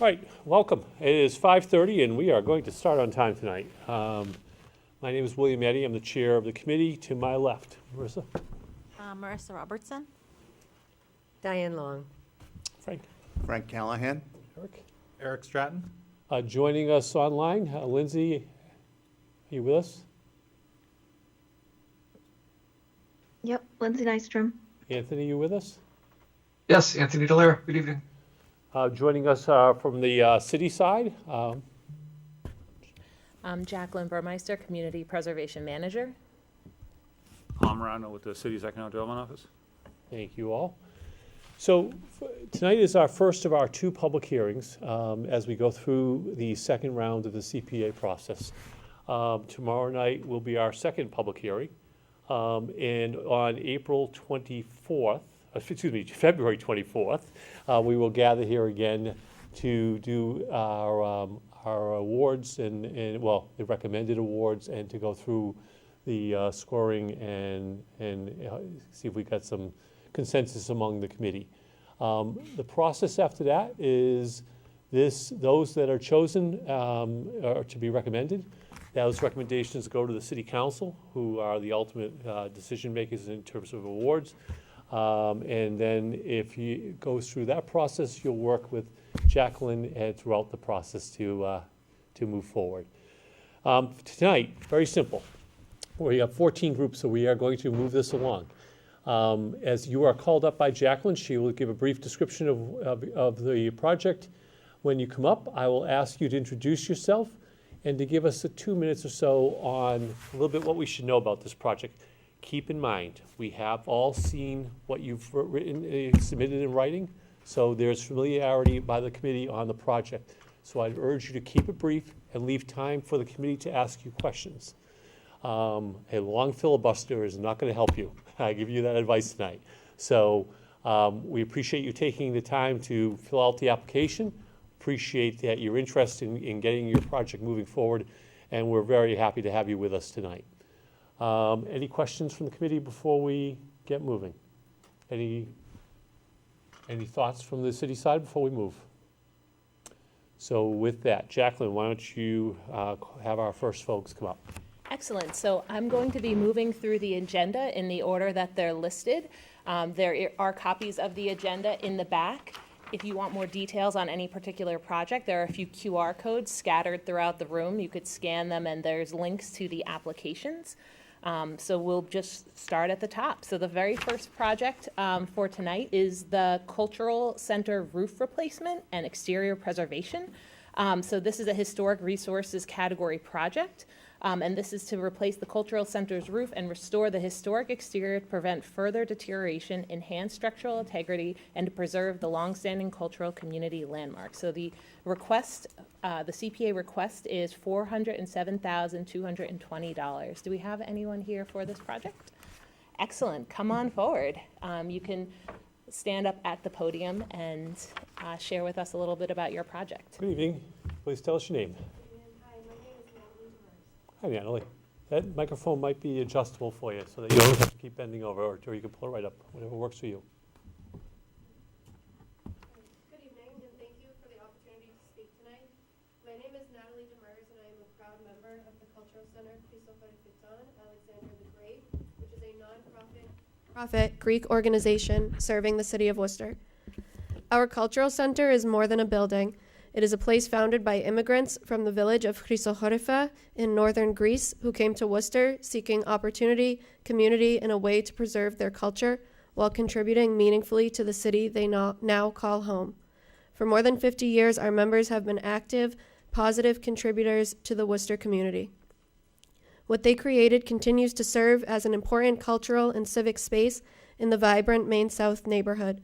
All right, welcome. It is 5:30 and we are going to start on time tonight. My name is William Eddy. I'm the chair of the committee. To my left, Marissa. Marissa Robertson. Diane Long. Frank. Frank Callahan. Eric. Eric Stratton. Joining us online, Lindsay, are you with us? Yep, Lindsay Nystrom. Anthony, you with us? Yes, Anthony Dallaire. Good evening. Joining us from the city side, I'm Jacqueline Burmeister, Community Preservation Manager. Tom Morano with the city's Economic Development Office. thank you all. So tonight is our first of our two public hearings as we go through the second round of the CPA process. Tomorrow night will be our second public hearing. And on February 24th, we will gather here again to do our awards and the recommended awards, and to go through the scoring and see if we got some consensus among the committee. The process after that is those that are chosen are to be recommended. Those recommendations go to the city council, who are the ultimate decision makers in terms of awards. And then if he goes through that process, you'll work with Jacqueline throughout the process to move forward. Tonight, very simple. We have 14 groups, so we are going to move this along. As you are called up by Jacqueline, she will give a brief description of the project. When you come up, I will ask you to introduce yourself and to give us 2 minutes or so on a little bit what we should know about this project. Keep in mind, we have all seen what you've written, submitted in writing, so there's familiarity by the committee on the project. So I'd urge you to keep it brief and leave time for the committee to ask you questions. A long filibuster is not going to help you. I give you that advice tonight. So we appreciate you taking the time to fill out the application. Appreciate that you're interested in getting your project moving forward, and we're very happy to have you with us tonight. Any questions from the committee before we get moving? Any thoughts from the city side before we move? So with that, Jacqueline, why don't you have our first folks come up? Excellent. So I'm going to be moving through the agenda in the order that they're listed. There are copies of the agenda in the back. If you want more details on any particular project, there are a few QR codes scattered throughout the room. You could scan them, and there's links to the applications. So we'll just start at the top. So the very first project for tonight is the Cultural Center roof replacement and exterior preservation. So this is a historic resources category project. And this is to replace the Cultural Center's roof and restore the historic exterior to prevent further deterioration, enhance structural integrity, and to preserve the longstanding cultural community landmark. So the request, the CPA request is $407,220. Do we have anyone here for this project? Excellent. Come on forward. You can stand up at the podium and share with us a little bit about your project. Good evening. Please tell us your name. Hi, Natalie. That microphone might be adjustable for you so that you don't have to keep bending over, or you can pull it right up, whatever works for you. Good evening, and thank you for the opportunity to speak tonight. My name is Natalie Demers, and I am a proud member of the Cultural Center Chrysophorifiton Alexander the Great, which is a non-profit Greek organization serving the city of Worcester. Our cultural center is more than a building. It is a place founded by immigrants from the village of Chrysochorifa in northern Greece who came to Worcester seeking opportunity, community, and a way to preserve their culture while contributing meaningfully to the city they now call home. For more than 50 years, our members have been active, positive contributors to the Worcester community. What they created continues to serve as an important cultural and civic space in the vibrant Main South neighborhood.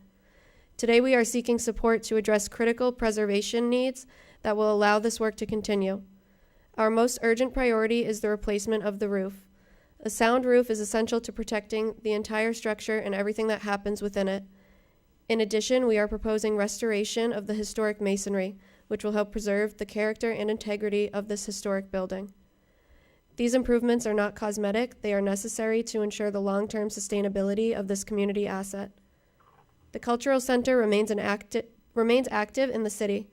Today, we are seeking support to address critical preservation needs that will allow this work to continue. Our most urgent priority is the replacement of the roof. A sound roof is essential to protecting the entire structure and everything that happens within it. In addition, we are proposing restoration of the historic masonry, which will help preserve the character and integrity of this historic building. These improvements are not cosmetic. They are necessary to ensure the long-term sustainability of this community asset. The Cultural Center remains active in the city.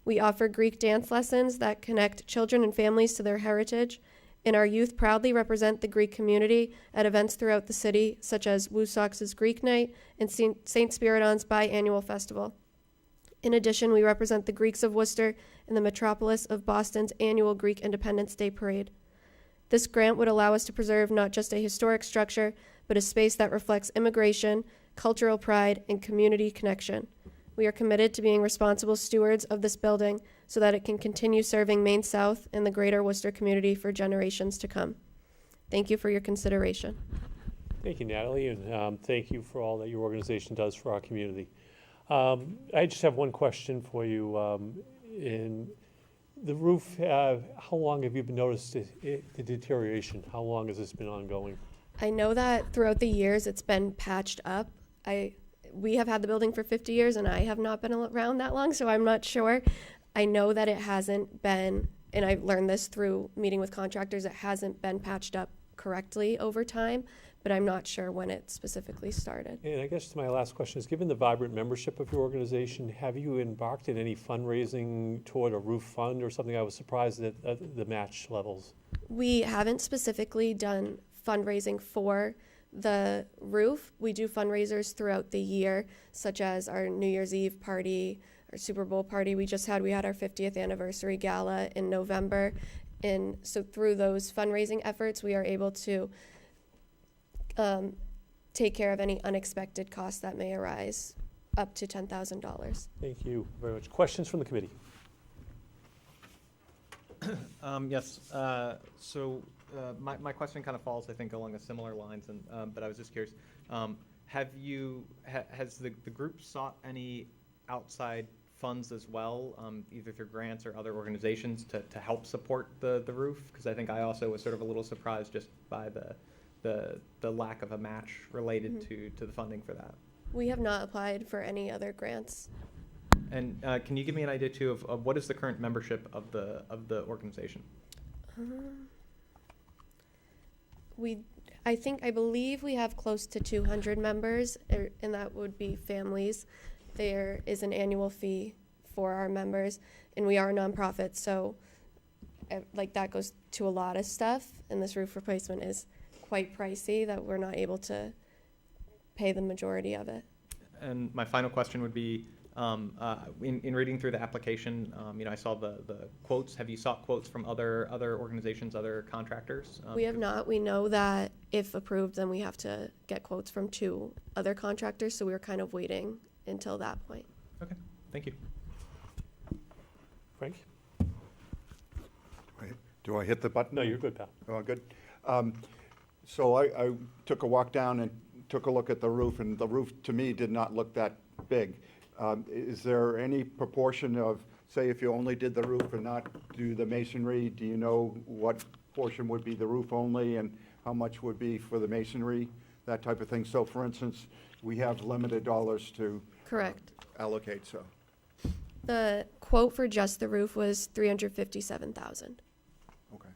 We offer Greek dance lessons that connect children and families to their heritage, and our youth proudly represent the Greek community at events throughout the city, such as Woosocks' Greek Night and St. Spiridon's Biannual Festival. In addition, we represent the Greeks of Worcester in the metropolis of Boston's annual Greek Independence Day Parade. This grant would allow us to preserve not just a historic structure, but a space that reflects immigration, cultural pride, and community connection. We are committed to being responsible stewards of this building so that it can continue serving Maine South and the greater Worcester community for generations to come. Thank you for your consideration. Thank you, Natalie, and thank you for all that your organization does for our community. I just have one question for you. In the roof, how long have you been noticed the deterioration? How long has this been ongoing? I know that throughout the years it's been patched up. We have had the building for 50 years and I have not been around that long, so I'm not sure. I know that it hasn't been, and I've learned this through meeting with contractors, it hasn't been patched up correctly over time, but I'm not sure when it specifically started. And I guess my last question is, given the vibrant membership of your organization, have you embarked in any fundraising toward a roof fund or something? I was surprised at the match levels. We haven't specifically done fundraising for the roof. We do fundraisers throughout the year, such as our New Year's Eve party, our Super Bowl party we had our 50th anniversary gala in November. And so through those fundraising efforts, we are able to take care of any unexpected costs that may arise, up to $10,000. Thank you very much. Questions from the committee? Yes. My question kind of falls, I think, along a similar lines, but I was just curious. Has the group sought any outside funds as well, either through grants or other organizations to help support the roof? Because I think I also was sort of a little surprised just by the lack of a match related to the funding for that. We have not applied for any other grants. And can you give me an idea too of what is the current membership of the organization? I believe we have close to 200 members, and that would be families. There is an annual fee for our members, and we are a nonprofit, so that goes to a lot of stuff, and this roof replacement is quite pricey that we're not able to pay the majority of it. And my final question would be, in reading through the application, I saw the quotes. Have you sought quotes from other organizations, other contractors? We have not. We know that if approved, then we have to get quotes from 2 other contractors, so we were kind of waiting until that point. Okay, thank you. Frank? Wait, do I hit the button? No, you're good, pal. Oh, good. So I took a walk down and took a look at the roof, and the roof to me did not look that big. Is there any proportion of, say, if you only did the roof and not do the masonry, do you know what portion would be the roof only and how much would be for the masonry, that type of thing? So, for instance, we have limited dollars to Correct. allocate, so. The quote for just the roof was $357,000. Okay.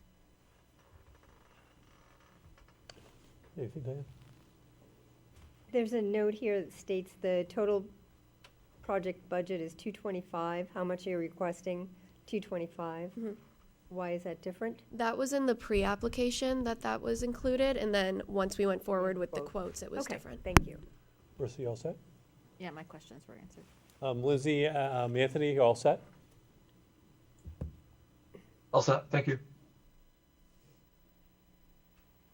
Anything, Diane? There's a note here that states the total project budget is $225. How much are you requesting? $225. Why is that different? That was in the pre-application that was included, and then once we went forward with the quotes, it was Okay, different. thank you. Marissa, you all set? Yeah, my questions were answered. Lindsay, Anthony, you all set? All set. Thank you.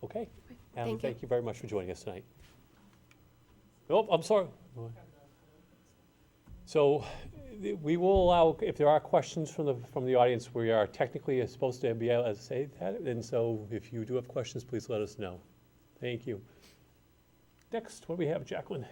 Okay. Thank you. Thank you very much for joining us tonight. Oh, I'm sorry. So we will allow, if there are questions from the audience, we are technically supposed to be able to say that, and so if you do have questions, please let us know. Thank you. Next, what do we have, Jacqueline?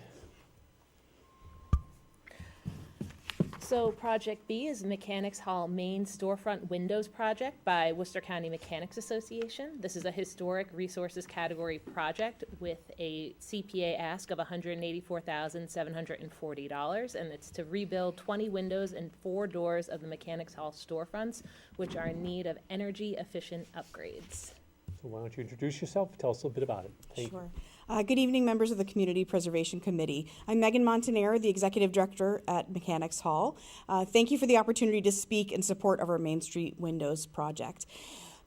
So Project B is Mechanics Hall Main Storefront Windows Project by Worcester County Mechanics Association. This is a historic resources category project with a CPA ask of $184,740, and it's to rebuild 20 windows and 4 doors of the Mechanics Hall storefronts, which are in need of energy efficient upgrades. So why don't you introduce yourself, tell us a little bit about it. Thank you. Sure. Good evening, members of the Community Preservation Committee. I'm Megan Montanero, the Executive Director at Mechanics Hall. Thank you for the opportunity to speak in support of our Main Street Windows project.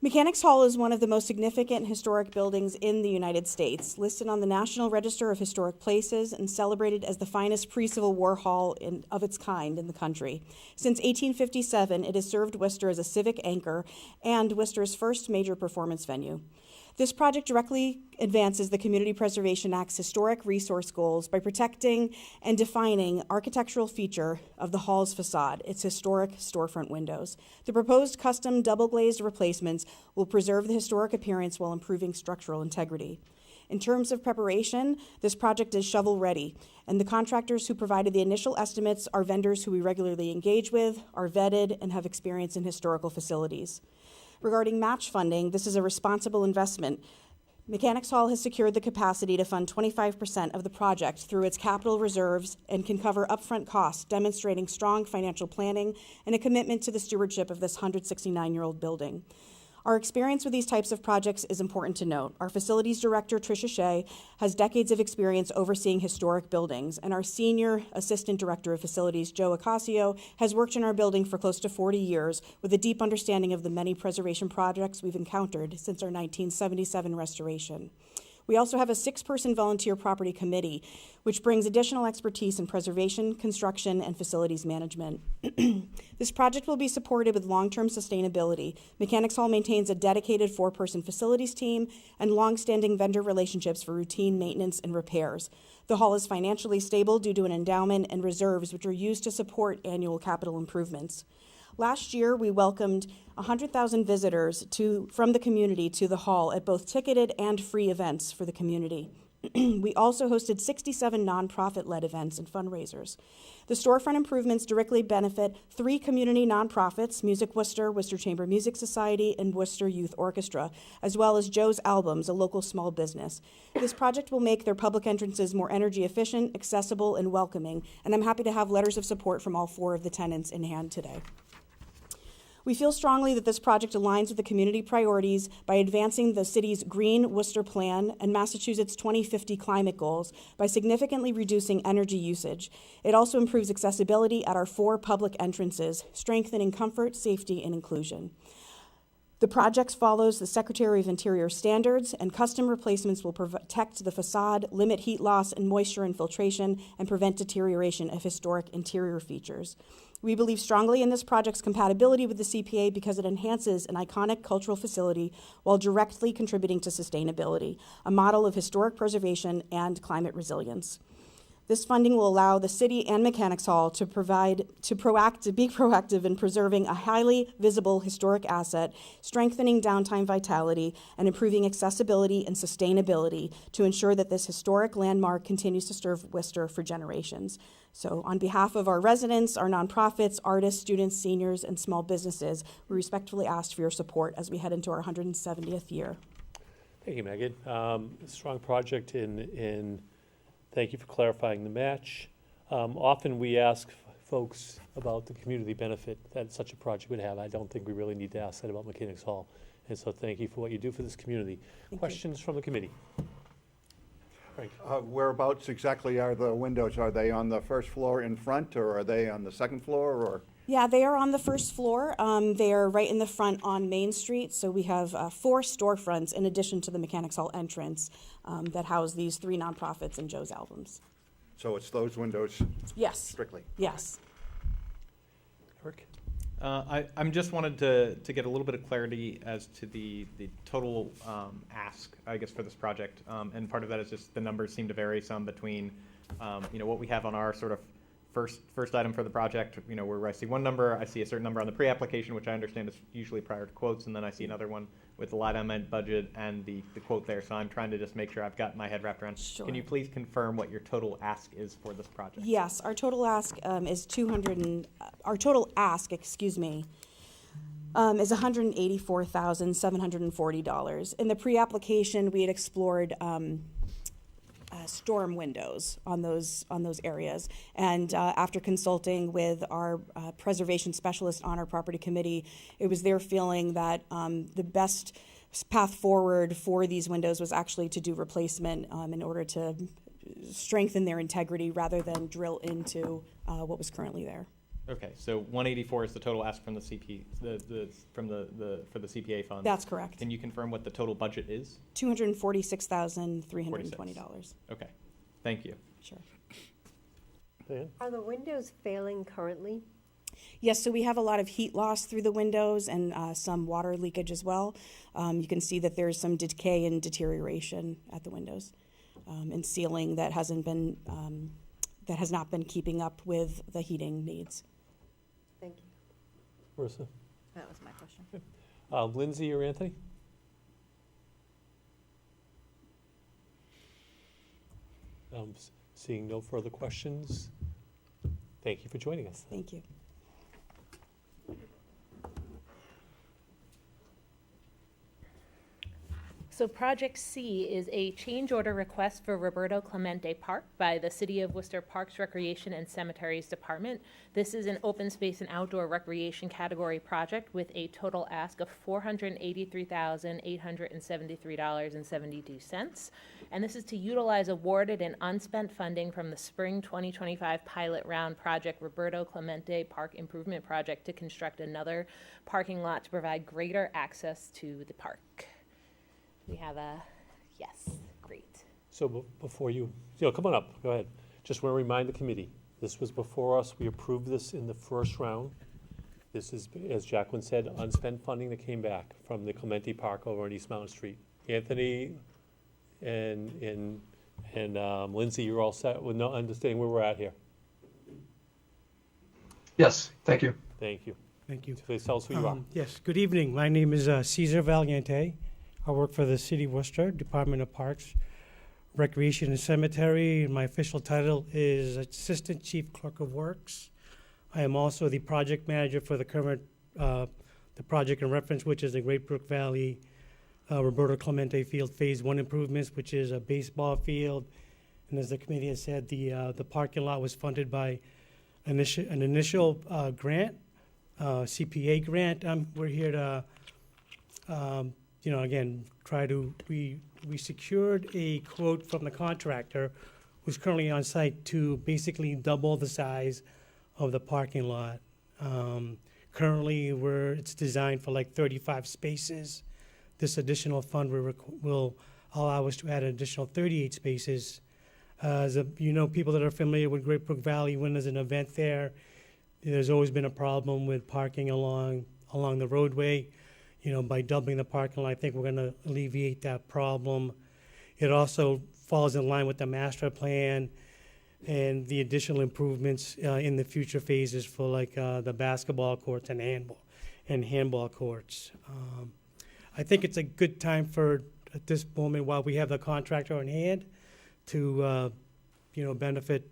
Mechanics Hall is one of the most significant historic buildings in the United States, listed on the National Register of Historic Places and celebrated as the finest pre-Civil War hall of its kind in the country. Since 1857, it has served Worcester as a civic anchor and Worcester's first major performance venue. This project directly advances the Community Preservation Act's historic resource goals by protecting and defining architectural feature of the hall's facade, its historic storefront windows. The proposed custom double-glazed replacements will preserve the historic appearance while improving structural integrity. In terms of preparation, this project is shovel-ready, and the contractors who provided the initial estimates are vendors who we regularly engage with, are vetted, and have experience in historical facilities. Regarding match funding, this is a responsible investment. Mechanics Hall has secured the capacity to fund 25% of the project through its capital reserves and can cover upfront costs, demonstrating strong financial planning and a commitment to the stewardship of this 169-year-old building. Our experience with these types of projects is important to note. Our facilities director, Tricia Shea, has decades of experience overseeing historic buildings, and our senior assistant director of facilities, Joe Acasio, has worked in our building for close to 40 years with a deep understanding of the many preservation projects we've encountered since our 1977 restoration. We also have a 6-person volunteer property committee, which brings additional expertise in preservation, construction, and facilities management. This project will be supported with long-term sustainability. Mechanics Hall maintains a dedicated 4-person facilities team and long-standing vendor relationships for routine maintenance and repairs. The hall is financially stable due to an endowment and reserves which are used to support annual capital improvements. Last year, we welcomed 100,000 visitors from the community to the hall at both ticketed and free events for the community. We also hosted 67 nonprofit-led events and fundraisers. The storefront improvements directly benefit 3 community nonprofits, Music Worcester, Worcester Chamber Music Society, and Worcester Youth Orchestra, as well as Joe's Albums, a local small business. This project will make their public entrances more energy efficient, accessible, and welcoming, and I'm happy to have letters of support from all 4 of the tenants in hand today. We feel strongly that this project aligns with the community priorities by advancing the city's Green Worcester Plan and Massachusetts 2050 climate goals by significantly reducing energy usage. It also improves accessibility at our 4 public entrances, strengthening comfort, safety, and inclusion. The project follows the Secretary of Interior standards, and custom replacements will protect the facade, limit heat loss and moisture infiltration, and prevent deterioration of historic interior features. We believe strongly in this project's compatibility with the CPA because it enhances an iconic cultural facility while directly contributing to sustainability, a model of historic preservation and climate resilience. This funding will allow the city and Mechanics Hall to be proactive in preserving a highly visible historic asset, strengthening downtown vitality, and improving accessibility and sustainability to ensure that this historic landmark continues to serve Worcester for generations. So on behalf of our residents, our nonprofits, artists, students, seniors, and small businesses, we respectfully ask for your support as we head into our 170th year. Thank you, Megan. Strong project thank you for clarifying the match. Often we ask folks about the community benefit that such a project would have. I don't think we really need to ask that about Mechanics Hall. And so thank you for what you do for this community. Questions from the committee? Frank. Whereabouts exactly are the windows? Are they on the first floor in front, or are they on the second floor, or? Yeah, they are on the first floor. They are right in the front on Main Street. So we have 4 storefronts in addition to the Mechanics Hall entrance that house these 3 nonprofits and Joe's Albums. So it's those windows? Yes. Strictly? Yes. Eric? I'm just wanted to get a little bit of clarity as to the total ask, I guess, for this project. And part of that is just the numbers seem to vary some between, what we have on our sort of first item for the project, where I see one number, I see a certain number on the pre-application, which I understand is usually prior to quotes, and then I see another one with the line item budget and the quote there. So I'm trying to just make sure I've got my head wrapped around. Sure. Can you please confirm what your total ask is for this project? Yes, our total ask is $184,740. In the pre-application, we had explored storm windows on those areas. And after consulting with our preservation specialist on our property committee, it was their feeling that the best path forward for these windows was actually to do replacement in order to strengthen their integrity rather than drill into what was currently there. Okay, so 184 is the total ask from the CP, for the CPA funds. That's correct. Can you confirm what the total budget is? $246,320. Okay, thank you. Sure. Dan? Are the windows failing currently? Yes, so we have a lot of heat loss through the windows and some water leakage as well. You can see that there's some decay and deterioration at the windows and ceiling that has not been keeping up with the heating needs. Thank you. Marissa? That was my question. Lindsay or Anthony? Seeing no further questions, thank you for joining us. Thank you. So Project C is a change order request for Roberto Clemente Park by the City of Worcester Parks, Recreation, and Cemeteries Department. This is an open space and outdoor recreation category project with a total ask of $483,873.72. And this is to utilize awarded and unspent funding from the Spring 2025 Pilot Round Project Roberto Clemente Park Improvement Project to construct another parking lot to provide greater access to the park. We have a yes. Great. So before you come on up, go ahead. Just want to remind the committee, this was before us. We approved this in the first round. This is, as Jacqueline said, unspent funding that came back from the Clemente Park over on East Mountain Street. Anthony and Lindsay, you're all set with no understanding where we're at here. Yes, thank you. Thank you. Thank you. Please tell us who you are. Yes, good evening. My name is Cesar Valiente. I work for the City of Worcester, Department of Parks, Recreation and Cemetery. My official title is Assistant Chief Clerk of Works. I am also the project manager for the current, the project in reference, which is the Great Brook Valley Roberto Clemente Field Phase 1 improvements, which is a baseball field. And as the committee has said, the parking lot was funded by an initial grant, CPA grant. We're here to again, we secured a quote from the contractor who's currently on site to basically double the size of the parking lot. Currently, it's designed for like 35 spaces. This additional fund will allow us to add an additional 38 spaces. People that are familiar with Great Brook Valley, when there's an event there's always been a problem with parking along the roadway. By doubling the parking lot, I think we're going to alleviate that problem. It also falls in line with the master plan and the additional improvements in the future phases for like the basketball courts and handball courts. I think it's a good time at this moment, while we have the contractor on hand, to benefit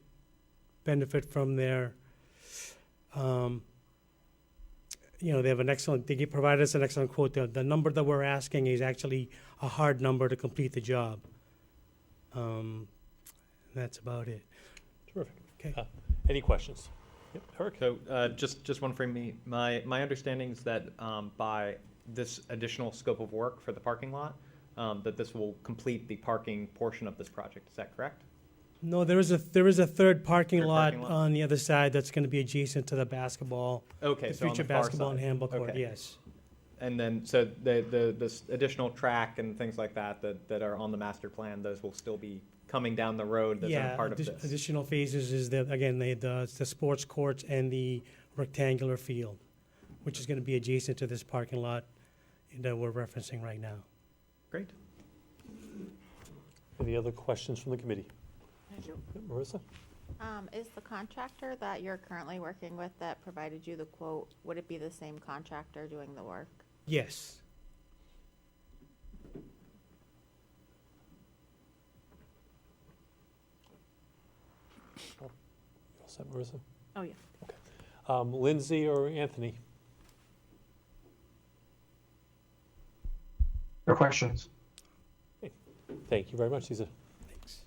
from their. They provided us an excellent quote. The number that we're asking is actually a hard number to complete the job. That's about it. Terrific. Okay. Any questions? Yep. Herc? So just one from me. My understanding is that by this additional scope of work for the parking lot, that this will complete the parking portion of this project. Is that correct? No, there is a third parking lot on the other side that's going to be adjacent to the basketball. Okay, the so on future the far basketball side. and handball court. Okay. Yes. And then, so this additional track and things like that are on the master plan, those will still be coming down the road as a part of this. Additional phases is the sports courts and the rectangular field, which is going to be adjacent to this parking lot that we're referencing right now. Great. Any other questions from the committee? Thank you. Marissa? Is the contractor that you're currently working with that provided you the quote, would it be the same contractor doing the work? Yes. You all set, Marissa? Oh, yeah. Lindsay or Anthony? No questions. Thank you very much, Cesar. Thanks.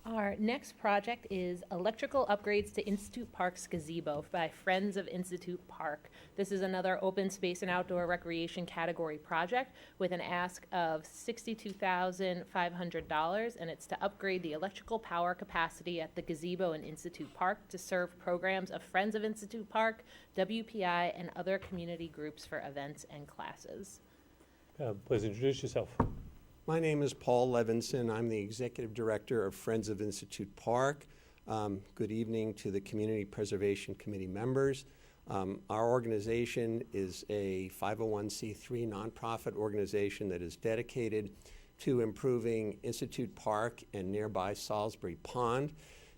Our next project is electrical upgrades to Institute Park's gazebo by Friends of Institute Park. This is another open space and outdoor recreation category project with an ask of $62,500, and it's to upgrade the electrical power capacity at the gazebo in Institute Park to serve programs of Friends of Institute Park, WPI, and other community groups for events and classes. Please introduce yourself. My name is Paul Levinson. I'm the Executive Director of Friends of Institute Park. Good evening to the Community Preservation Committee members. Our organization is a 501c3 nonprofit organization that is dedicated to improving Institute Park and nearby Salisbury Pond.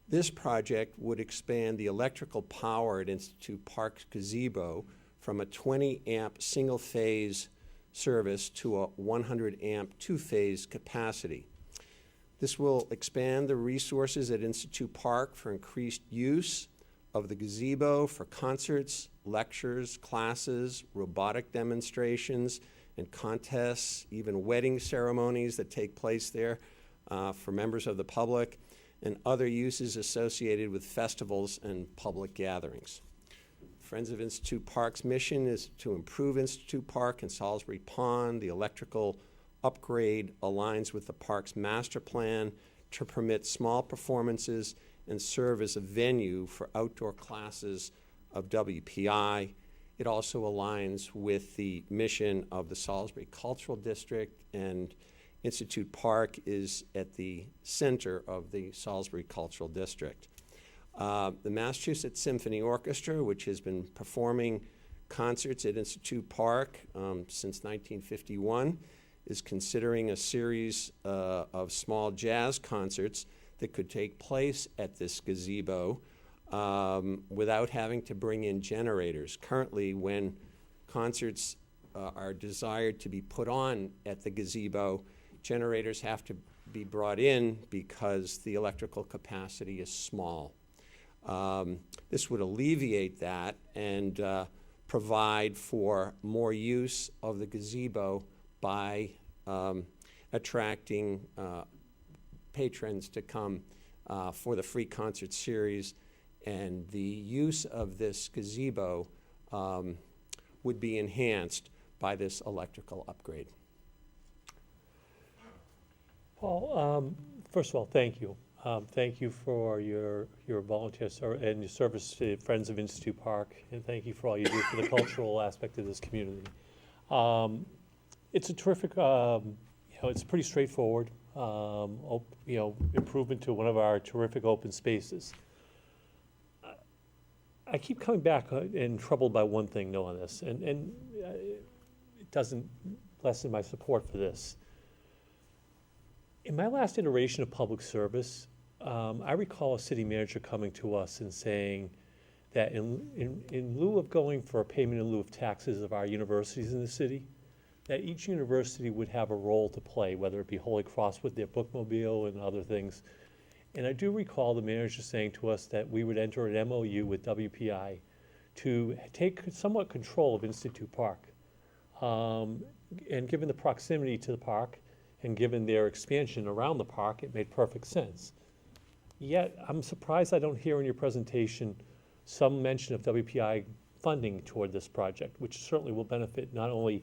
This project would expand the electrical power at Institute Park's gazebo from a 20 amp single phase service to a 100 amp two-phase capacity. This will expand the resources at Institute Park for increased use of the gazebo for concerts, lectures, classes, robotic demonstrations and contests, even wedding ceremonies that take place there for members of the public, and other uses associated with festivals and public gatherings. Friends of Institute Park's mission is to improve Institute Park and Salisbury Pond. The electrical upgrade aligns with the park's master plan to permit small performances and serve as a venue for outdoor classes of WPI. It also aligns with the mission of the Salisbury Cultural District, and Institute Park is at the center of the Salisbury Cultural District. The Massachusetts Symphony Orchestra, which has been performing concerts at Institute Park since 1951, is considering a series of small jazz concerts that could take place at this gazebo without having to bring in generators. Currently, when concerts are desired to be put on at the gazebo, generators have to be brought in because the electrical capacity is small. This would alleviate that and provide for more use of the gazebo by attracting patrons to come for the free concert series, and the use of this gazebo would be enhanced by this electrical upgrade. Paul, first of all, thank you. Thank you for your volunteer and your service to Friends of Institute Park, and thank you for all you do for the cultural aspect of this community. It's a terrific, it's pretty straightforward, improvement to one of our terrific open spaces. I keep coming back and troubled by one thing, though, on this, and it doesn't lessen my support for this. In my last iteration of public service, I recall a city manager coming to us and saying that in lieu of going for a payment in lieu of taxes of our universities in the city, that each university would have a role to play, whether it be Holy Cross with their bookmobile and other things. And I do recall the manager saying to us that we would enter an MOU with WPI to take somewhat control of Institute Park. And given the proximity to the park, and given their expansion around the park, it made perfect sense. Yet, I'm surprised I don't hear in your presentation some mention of WPI funding toward this project, which certainly will benefit not only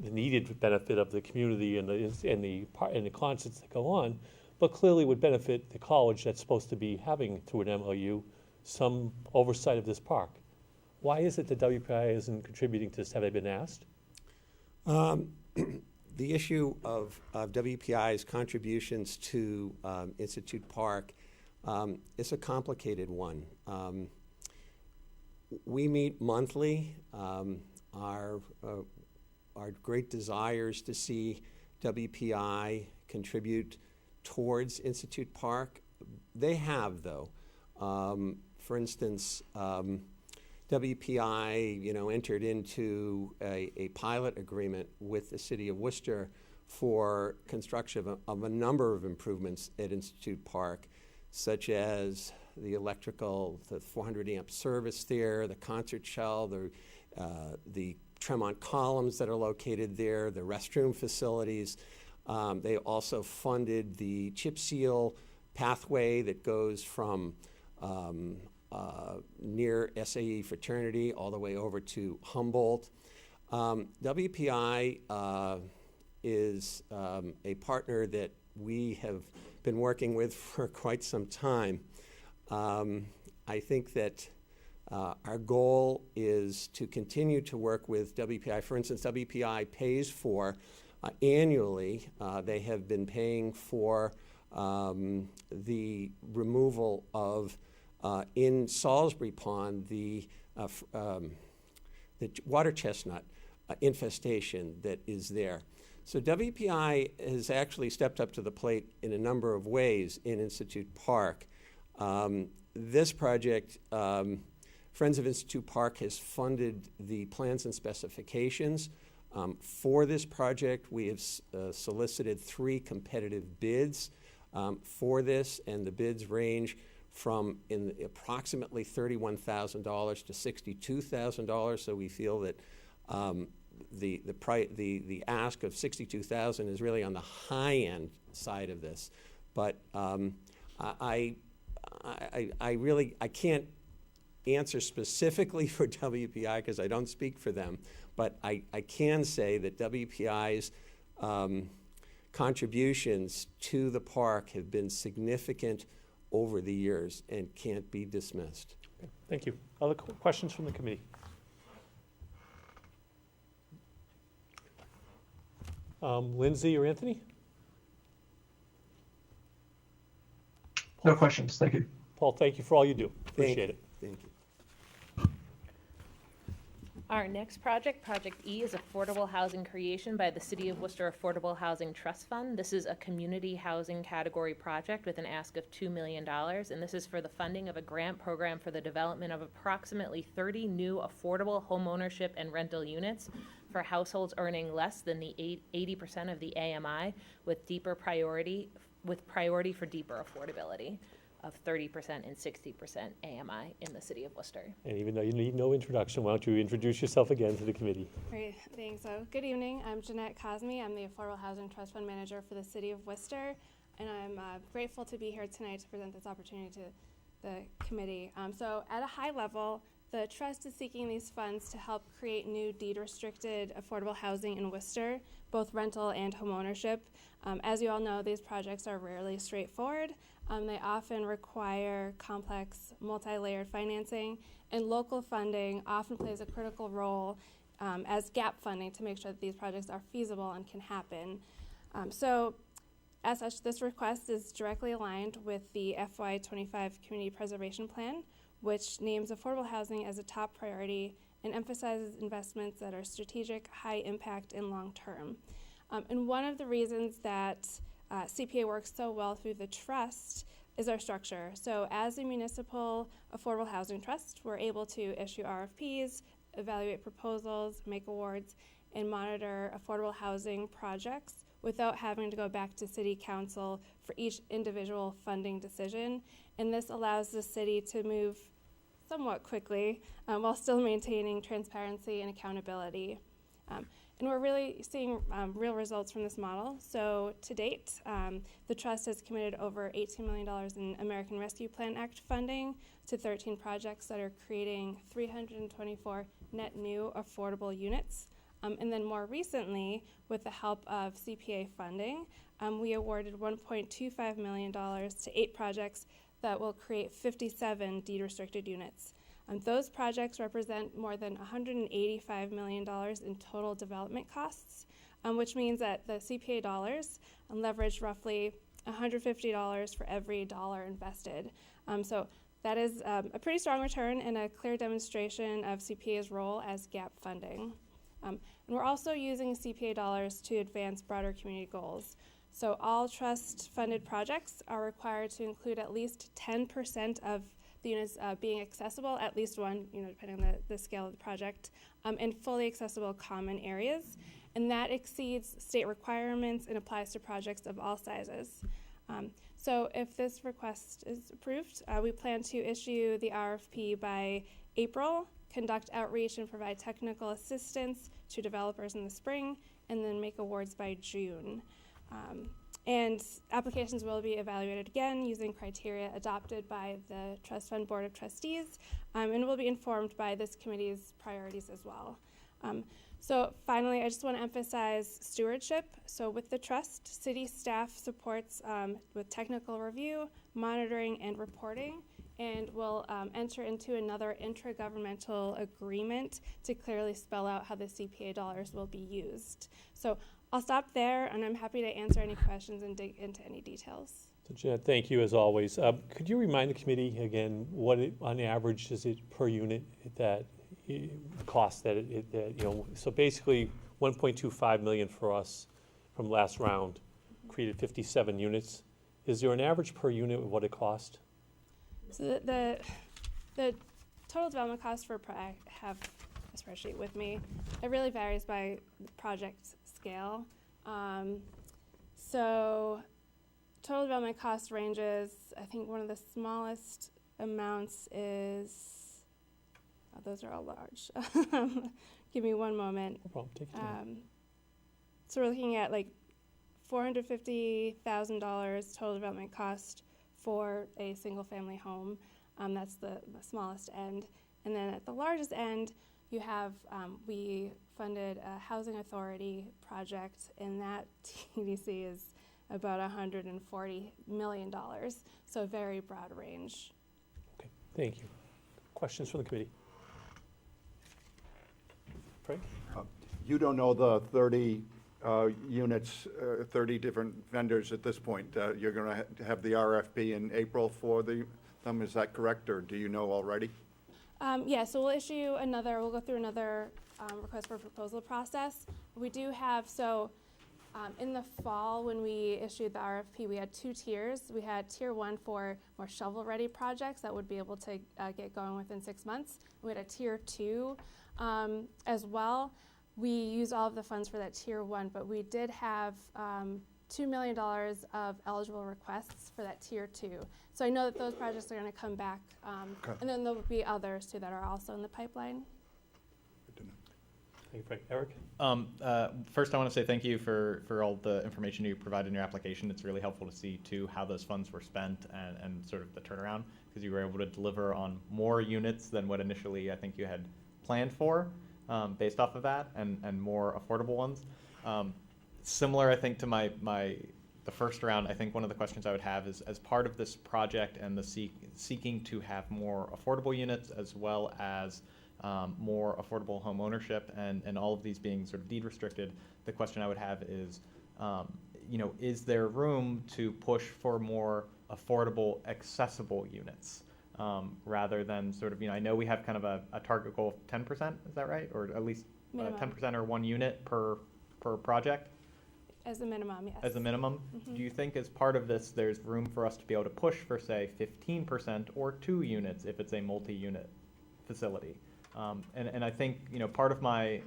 the needed benefit of the community and the concerts that go on, but clearly would benefit the college that's supposed to be having, through an MOU, some oversight of this park. Why is it that WPI isn't contributing to this? Have they been asked? The issue of WPI's contributions to Institute Park is a complicated one. We meet monthly. Our great desires to see WPI contribute towards Institute Park. They have, though. For instance, WPI, entered into a pilot agreement with the city of Worcester for construction of a number of improvements at Institute Park, such as the electrical, the 400 amp service there, the concert shell, the Tremont columns that are located there, the restroom facilities. They also funded the chip seal pathway that goes from near SAE Fraternity all the way over to Humboldt. WPI is a partner that we have been working with for quite some time. I think that our goal is to continue to work with WPI. For instance, WPI pays for annually, they have been paying for the removal of, in Salisbury Pond, the water chestnut infestation that is there. So WPI has actually stepped up to the plate in a number of ways in Institute Park. This project, Friends of Institute Park has funded the plans and specifications. For this project, we have solicited 3 competitive bids for this, and the bids range from approximately $31,000 to $62,000. So we feel that the ask of $62,000 is really on the high end side of this. But I can't answer specifically for WPI because I don't speak for them, but I can say that WPI's contributions to the park have been significant over the years and can't be dismissed. Okay, thank you. Other questions from the committee? Lindsay or Anthony? No questions. Thank you. Paul, thank you for all you do. Appreciate it. Thank you. Our next project, Project E, is affordable housing creation by the City of Worcester Affordable Housing Trust Fund. This is a community housing category project with an ask of $2 million, and this is for the funding of a grant program for the development of approximately 30 new affordable homeownership and rental units for households earning less than the 80% of the AMI with priority for deeper affordability of 30% and 60% AMI in the City of Worcester. And even though you need no introduction, why don't you introduce yourself again to the committee? Great, thanks. So, good evening. I'm Jeanette Cosme. I'm the Affordable Housing Trust Fund Manager for the City of Worcester, and I'm grateful to be here tonight to present this opportunity to the committee. So, at a high level, the Trust is seeking these funds to help create new deed-restricted affordable housing in Worcester, both rental and homeownership. As you all know, these projects are rarely straightforward. They often require complex, multi-layered financing, and local funding often plays a critical role as gap funding to make sure that these projects are feasible and can happen. So, as such, this request is directly aligned with the FY25 Community Preservation Plan, which names affordable housing as a top priority and emphasizes investments that are strategic, high impact, and long-term. And one of the reasons that CPA works so well through the trust is our structure. So as a municipal affordable housing trust, we're able to issue RFPs, evaluate proposals, make awards, and monitor affordable housing projects without having to go back to City Council for each individual funding decision. And this allows the city to move somewhat quickly while still maintaining transparency and accountability. And we're really seeing real results from this model. So to date, the Trust has committed over $18 million in American Rescue Plan Act funding to 13 projects that are creating 324 net new affordable units. And then more recently, with the help of CPA funding, we awarded $1.25 million to 8 projects that will create 57 deed-restricted units. Those projects represent more than $185 million in total development costs, which means that the CPA dollars leverage roughly $150 for every dollar invested. So that is a pretty strong return and a clear demonstration of CPA's role as gap funding. And we're also using CPA dollars to advance broader community goals. So all trust-funded projects are required to include at least 10% of the units being accessible, at least one, depending on the scale of the project, and fully accessible common areas. And that exceeds state requirements and applies to projects of all sizes. So if this request is approved, we plan to issue the RFP by April, conduct outreach and provide technical assistance to developers in the spring, and then make awards by June. And applications will be evaluated again using criteria adopted by the Trust Fund Board of Trustees, and will be informed by this committee's priorities as well. So finally, I just want to emphasize stewardship. So with the trust, city staff supports with technical review, monitoring, and reporting, and will enter into another intragovernmental agreement to clearly spell out how the CPA dollars will be used. So I'll stop there, and I'm happy to answer any questions and dig into any details. So Jeanette, thank you as always. Could you remind the committee again, what on average is it per unit that cost that so basically 1.25 million for us from last round created 57 units. Is there an average per unit of what it cost? So the total development cost for I have a spreadsheet with me. It really varies by project scale. So total development cost ranges, I think one of the smallest amounts is, those are all large. Give me one moment. No problem, take your time. So we're looking at like $450,000 total development cost for a single family home. That's the smallest end. And then at the largest end, you have, we funded a housing authority project, and that TDC is about $140 million. So a very broad range. Okay, thank you. Questions from the committee? Frank? You don't know the 30 units, 30 different vendors at this point. You're going to have the RFP in April for them, is that correct, or do you know already? Yeah, so we'll go through another request for proposal process. We do have, in the fall when we issued the RFP, we had 2 tiers. We had tier 1 for more shovel-ready projects that would be able to get going within 6 months. We had a tier 2 as well. We used all of the funds for that tier 1, but we did have $2 million of eligible requests for that tier 2. So I know that those projects are going to come back, Okay. and then there will be others too that are also in the pipeline. Thank you, Frank. Eric? First, I want to say thank you for all the information you provided in your application. It's really helpful to see, too, how those funds were spent and sort of the turnaround, because you were able to deliver on more units than what initially I think you had planned for based off of that, and more affordable ones. Similar, I think, to the first round, I think one of the questions I would have is, as part of this project and the seeking to have more affordable units as well as more affordable home ownership and all of these being sort of deed restricted, the question I would have is, is there room to push for more affordable, accessible units rather than sort of, I know we have kind of a target goal of 10%, is that right? Or at least 10% or 1 unit per project? As a minimum, yes. As a minimum? Mm-hmm. Do you think as part of this there's room for us to be able to push for, say, 15% or 2 units if it's a multi-unit facility? And I think, part of my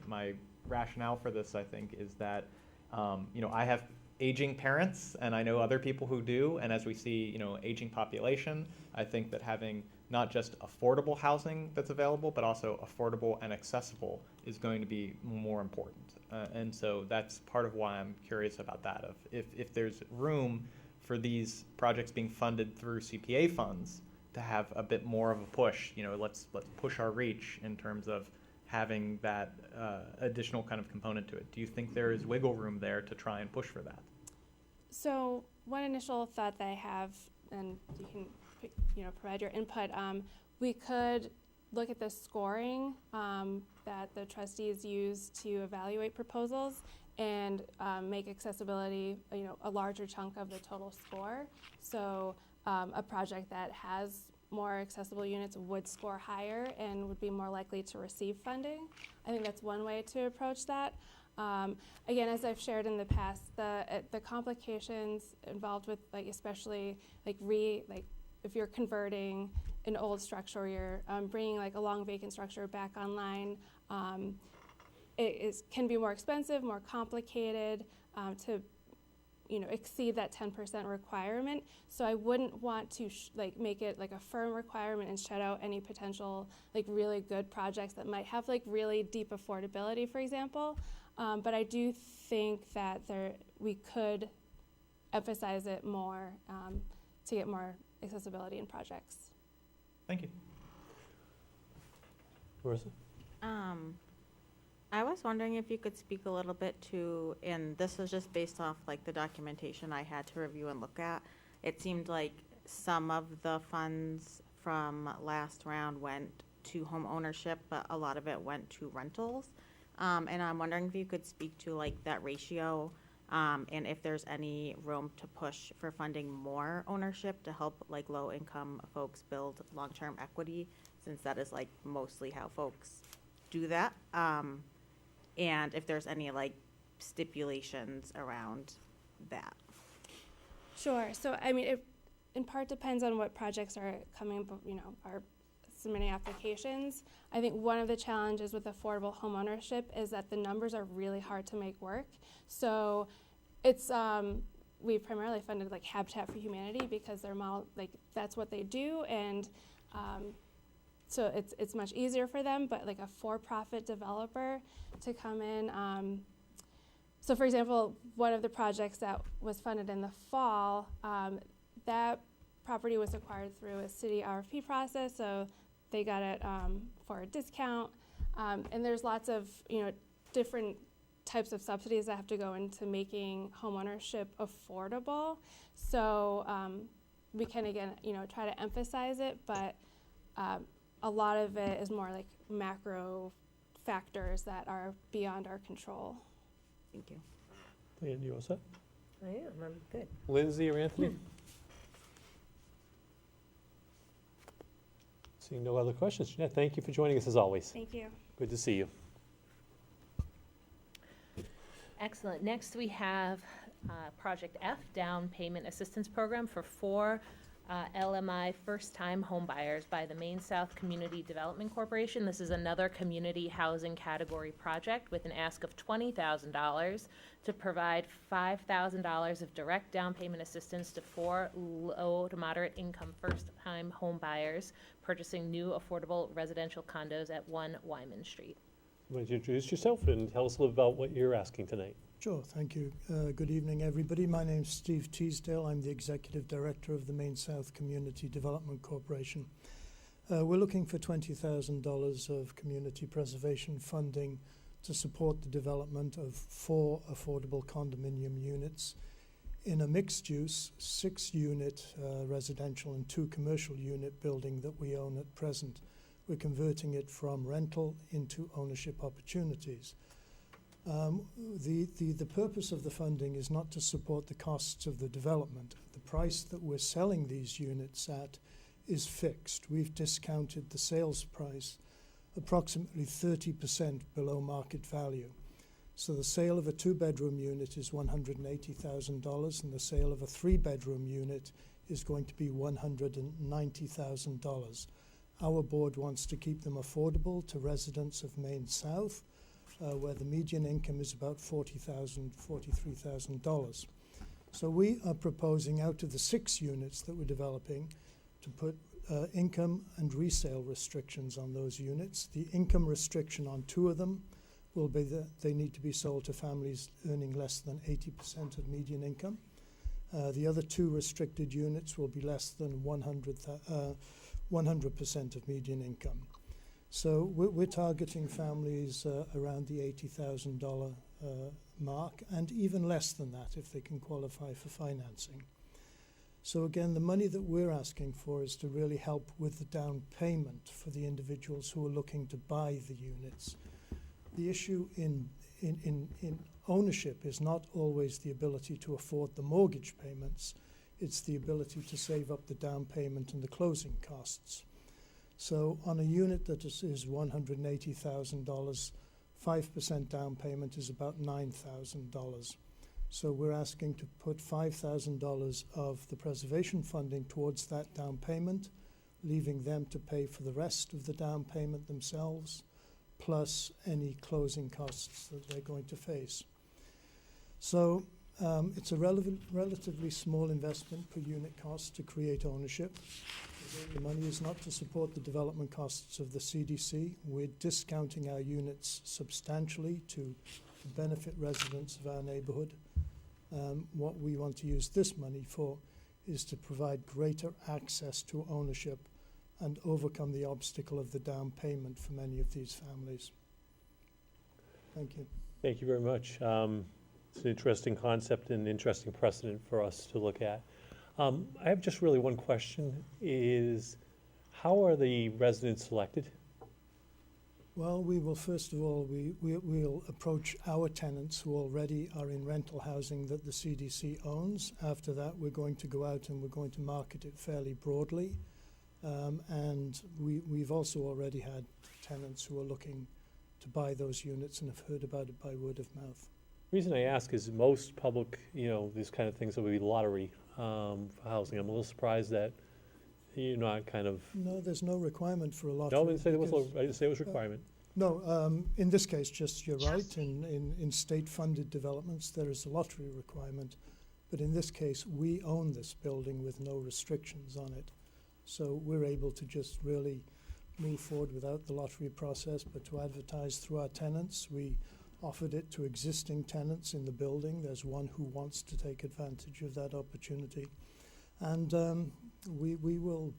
rationale for this, I think, is that, I have aging parents, and I know other people who do, and as we see, aging population, I think that having not just affordable housing that's available, but also affordable and accessible is going to be more important. And so that's part of why I'm curious about that, of if there's room for these projects being funded through CPA funds to have a bit more of a push, let's push our reach in terms of having that additional kind of component to it. Do you think there is wiggle room there to try and push for that? So one initial thought that I have, and you can provide your input, we could look at the scoring that the trustees use to evaluate proposals and make accessibility a larger chunk of the total score. So a project that has more accessible units would score higher and would be more likely to receive funding. I think that's one way to approach that. Again, as I've shared in the past, the complications involved with especially if you're converting an old structure, or you're bringing a long vacant structure back online, can be more expensive, more complicated to exceed that 10% requirement. So I wouldn't want to make it a firm requirement and shut out any potential really good projects that might have really deep affordability, for example. But I do think that we could emphasize it more to get more accessibility in projects. Thank you. Marissa? I was wondering if you could speak a little bit to, and this was just based off like the documentation I had to review and look at. It seemed like some of the funds from last round went to home ownership, but a lot of it went to rentals. And I'm wondering if you could speak to like that ratio, and if there's any room to push for funding more ownership to help like low income folks build long-term equity, since that is like mostly how folks do that. And if there's any like stipulations around that. Sure. So, I mean, it in part depends on what projects are coming, are submitting applications. I think one of the challenges with affordable homeownership is that the numbers are really hard to make work. So it's, we primarily funded like Habitat for Humanity because their model, like that's what they do. And so it's much easier for them, but like a for-profit developer to come in. So for example, one of the projects that was funded in the fall, that property was acquired through a city RFP process, so they got it for a discount. And there's lots of different types of subsidies that have to go into making homeownership affordable. So we can again try to emphasize it, but a lot of it is more like macro factors that are beyond our control. Thank you. Leanne, you all set? I am, I'm good. Lindsay or Anthony? Seeing no other questions, Jeanette, thank you for joining us as always. Thank you. Good to see you. Excellent. Next, we have Project F, Down Payment Assistance Program for 4 LMI first-time home buyers by the Maine South Community Development Corporation. This is another community housing category project with an ask of $20,000 to provide $5,000 of direct down payment assistance to 4 low to moderate income first-time home buyers purchasing new affordable residential condos at 1 Wyman Street. Why don't you introduce yourself and tell us a little about what you're asking tonight? Sure, thank you. Good evening, everybody. My name's Steve Teasdale. I'm the Executive Director of the Maine South Community Development Corporation. We're looking for $20,000 of community preservation funding to support the development of 4 affordable condominium units in a mixed-use 6-unit residential and 2 commercial unit building that we own at present. We're converting it from rental into ownership opportunities. The purpose of the funding is not to support the costs of the development. The price that we're selling these units at is fixed. We've discounted the sales price approximately 30% below market value. So the sale of a 2-bedroom unit is $180,000 and the sale of a 3-bedroom unit is going to be $190,000. Our board wants to keep them affordable to residents of Maine South, where the median income is about $43,000. So we are proposing, out of the 6 units that we're developing, to put income and resale restrictions on those units. The income restriction on 2 of them will be that they need to be sold to families earning less than 80% of median income. The other 2 restricted units will be less than 100% of median income. So we're targeting families around the $80,000 mark, and even less than that if they can qualify for financing. So again, the money that we're asking for is to really help with the down payment for the individuals who are looking to buy the units. The issue in ownership is not always the ability to afford the mortgage payments, it's the ability to save up the down payment and the closing costs. So on a unit that is $180,000, 5% down payment is about $9,000. So we're asking to put $5,000 of the preservation funding towards that down payment, leaving them to pay for the rest of the down payment themselves, plus any closing costs that they're going to face. So it's a relatively small investment per unit cost to create ownership. The money is not to support the development costs of the CDC. We're discounting our units substantially to benefit residents of our neighborhood. What we want to use this money for is to provide greater access to ownership and overcome the obstacle of the down payment for many of these families. Thank you. Thank you very much. It's an interesting concept and interesting precedent for us to look at. I have just really one question, is how are the residents selected? Well, we will, first of all, we'll approach our tenants who already are in rental housing that the CDC owns. After that, we're going to go out and we're going to market it fairly broadly. And we've also already had tenants who are looking to buy those units and have heard about it by word of mouth. The reason I ask is most public, these kind of things will be lottery for housing. I'm a little surprised that you're not kind of... No, there's no requirement for a lottery. No, I didn't say it was a requirement. No, in this case, just you're right. In state-funded developments, there is a lottery requirement. But in this case, we own this building with no restrictions on it. So we're able to just really move forward without the lottery process, but to advertise through our tenants. We offered it to existing tenants in the building. There's one who wants to take advantage of that opportunity. And we will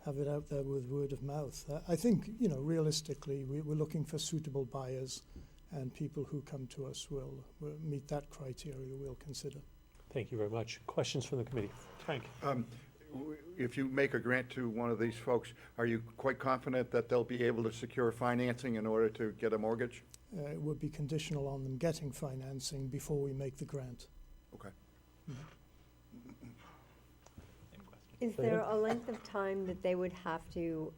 have it out there with word of mouth. I think, realistically, we're looking for suitable buyers, and people who come to us will meet that criteria, we'll consider. Thank you very much. Questions from the committee? Frank? If you make a grant to one of these folks, are you quite confident that they'll be able to secure financing in order to get a mortgage? It would be conditional on them getting financing before we make the grant. Okay. Is there a length of time that they would have to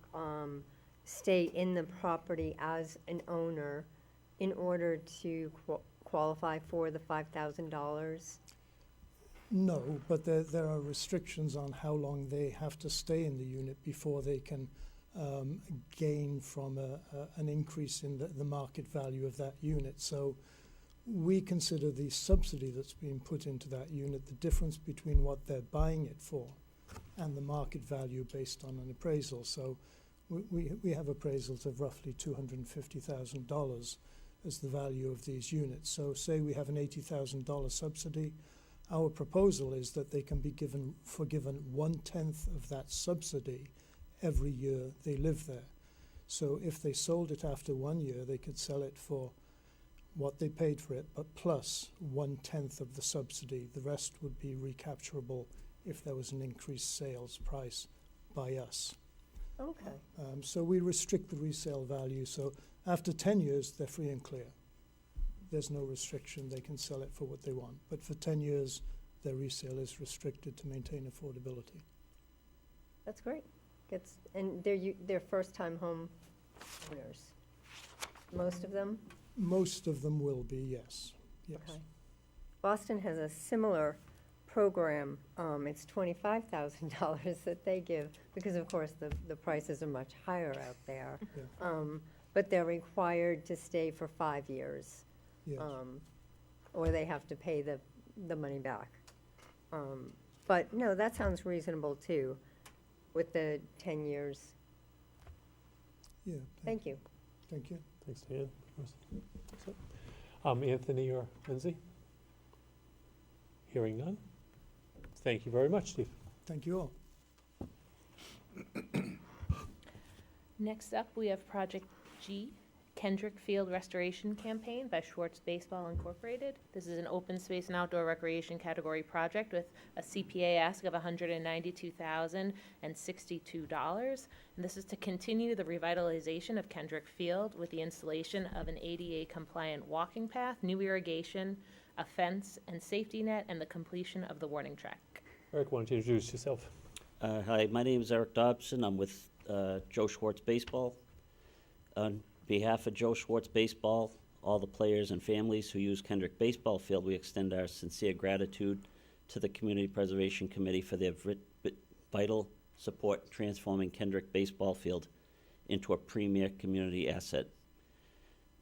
stay in the property as an owner in order to qualify for the $5,000? No, but there are restrictions on how long they have to stay in the unit before they can gain from an increase in the market value of that unit. So we consider the subsidy that's being put into that unit the difference between what they're buying it for and the market value based on an appraisal. So we have appraisals of roughly $250,000 as the value of these units. So say we have an $80,000 subsidy. Our proposal is that they can be forgiven 1/10 of that subsidy every year they live there. So if they sold it after 1 year, they could sell it for what they paid for it, but plus 1/10 of the subsidy. The rest would be recapturable if there was an increased sales price by us. Okay. So we restrict the resale value. So after 10 years, they're free and clear. There's no restriction. They can sell it for what they want. But for 10 years, their resale is restricted to maintain affordability. That's great. And they're first-time home owners, most of them? Most of them will be, yes. Yes. Okay. Boston has a similar program. It's $25,000 that they give, because of course the prices are much higher out there. Yeah. But they're required to stay for 5 years. Yes. Or they have to pay the money back. But no, that sounds reasonable too, with the 10 years. Yeah. Thank you. Thank you. Thanks, Dan. Anthony or Lindsay? Hearing none? Thank you very much, Steve. Thank you all. Next up, we have Project G, Kendrick Field Restoration Campaign by Schwartz Baseball Incorporated. This is an open space and outdoor recreation category project with a CPA ask of $192,062. And this is to continue the revitalization of Kendrick Field with the installation of an ADA-compliant walking path, new irrigation, a fence and safety net, and the completion of the warning track. Eric, why don't you introduce yourself? Hi, my name is Eric Dobson. I'm with Joe Schwartz Baseball. On behalf of Joe Schwartz Baseball, all the players and families who use Kendrick Baseball Field, we extend our sincere gratitude to the Community Preservation Committee for their vital support transforming Kendrick Baseball Field into a premier community asset.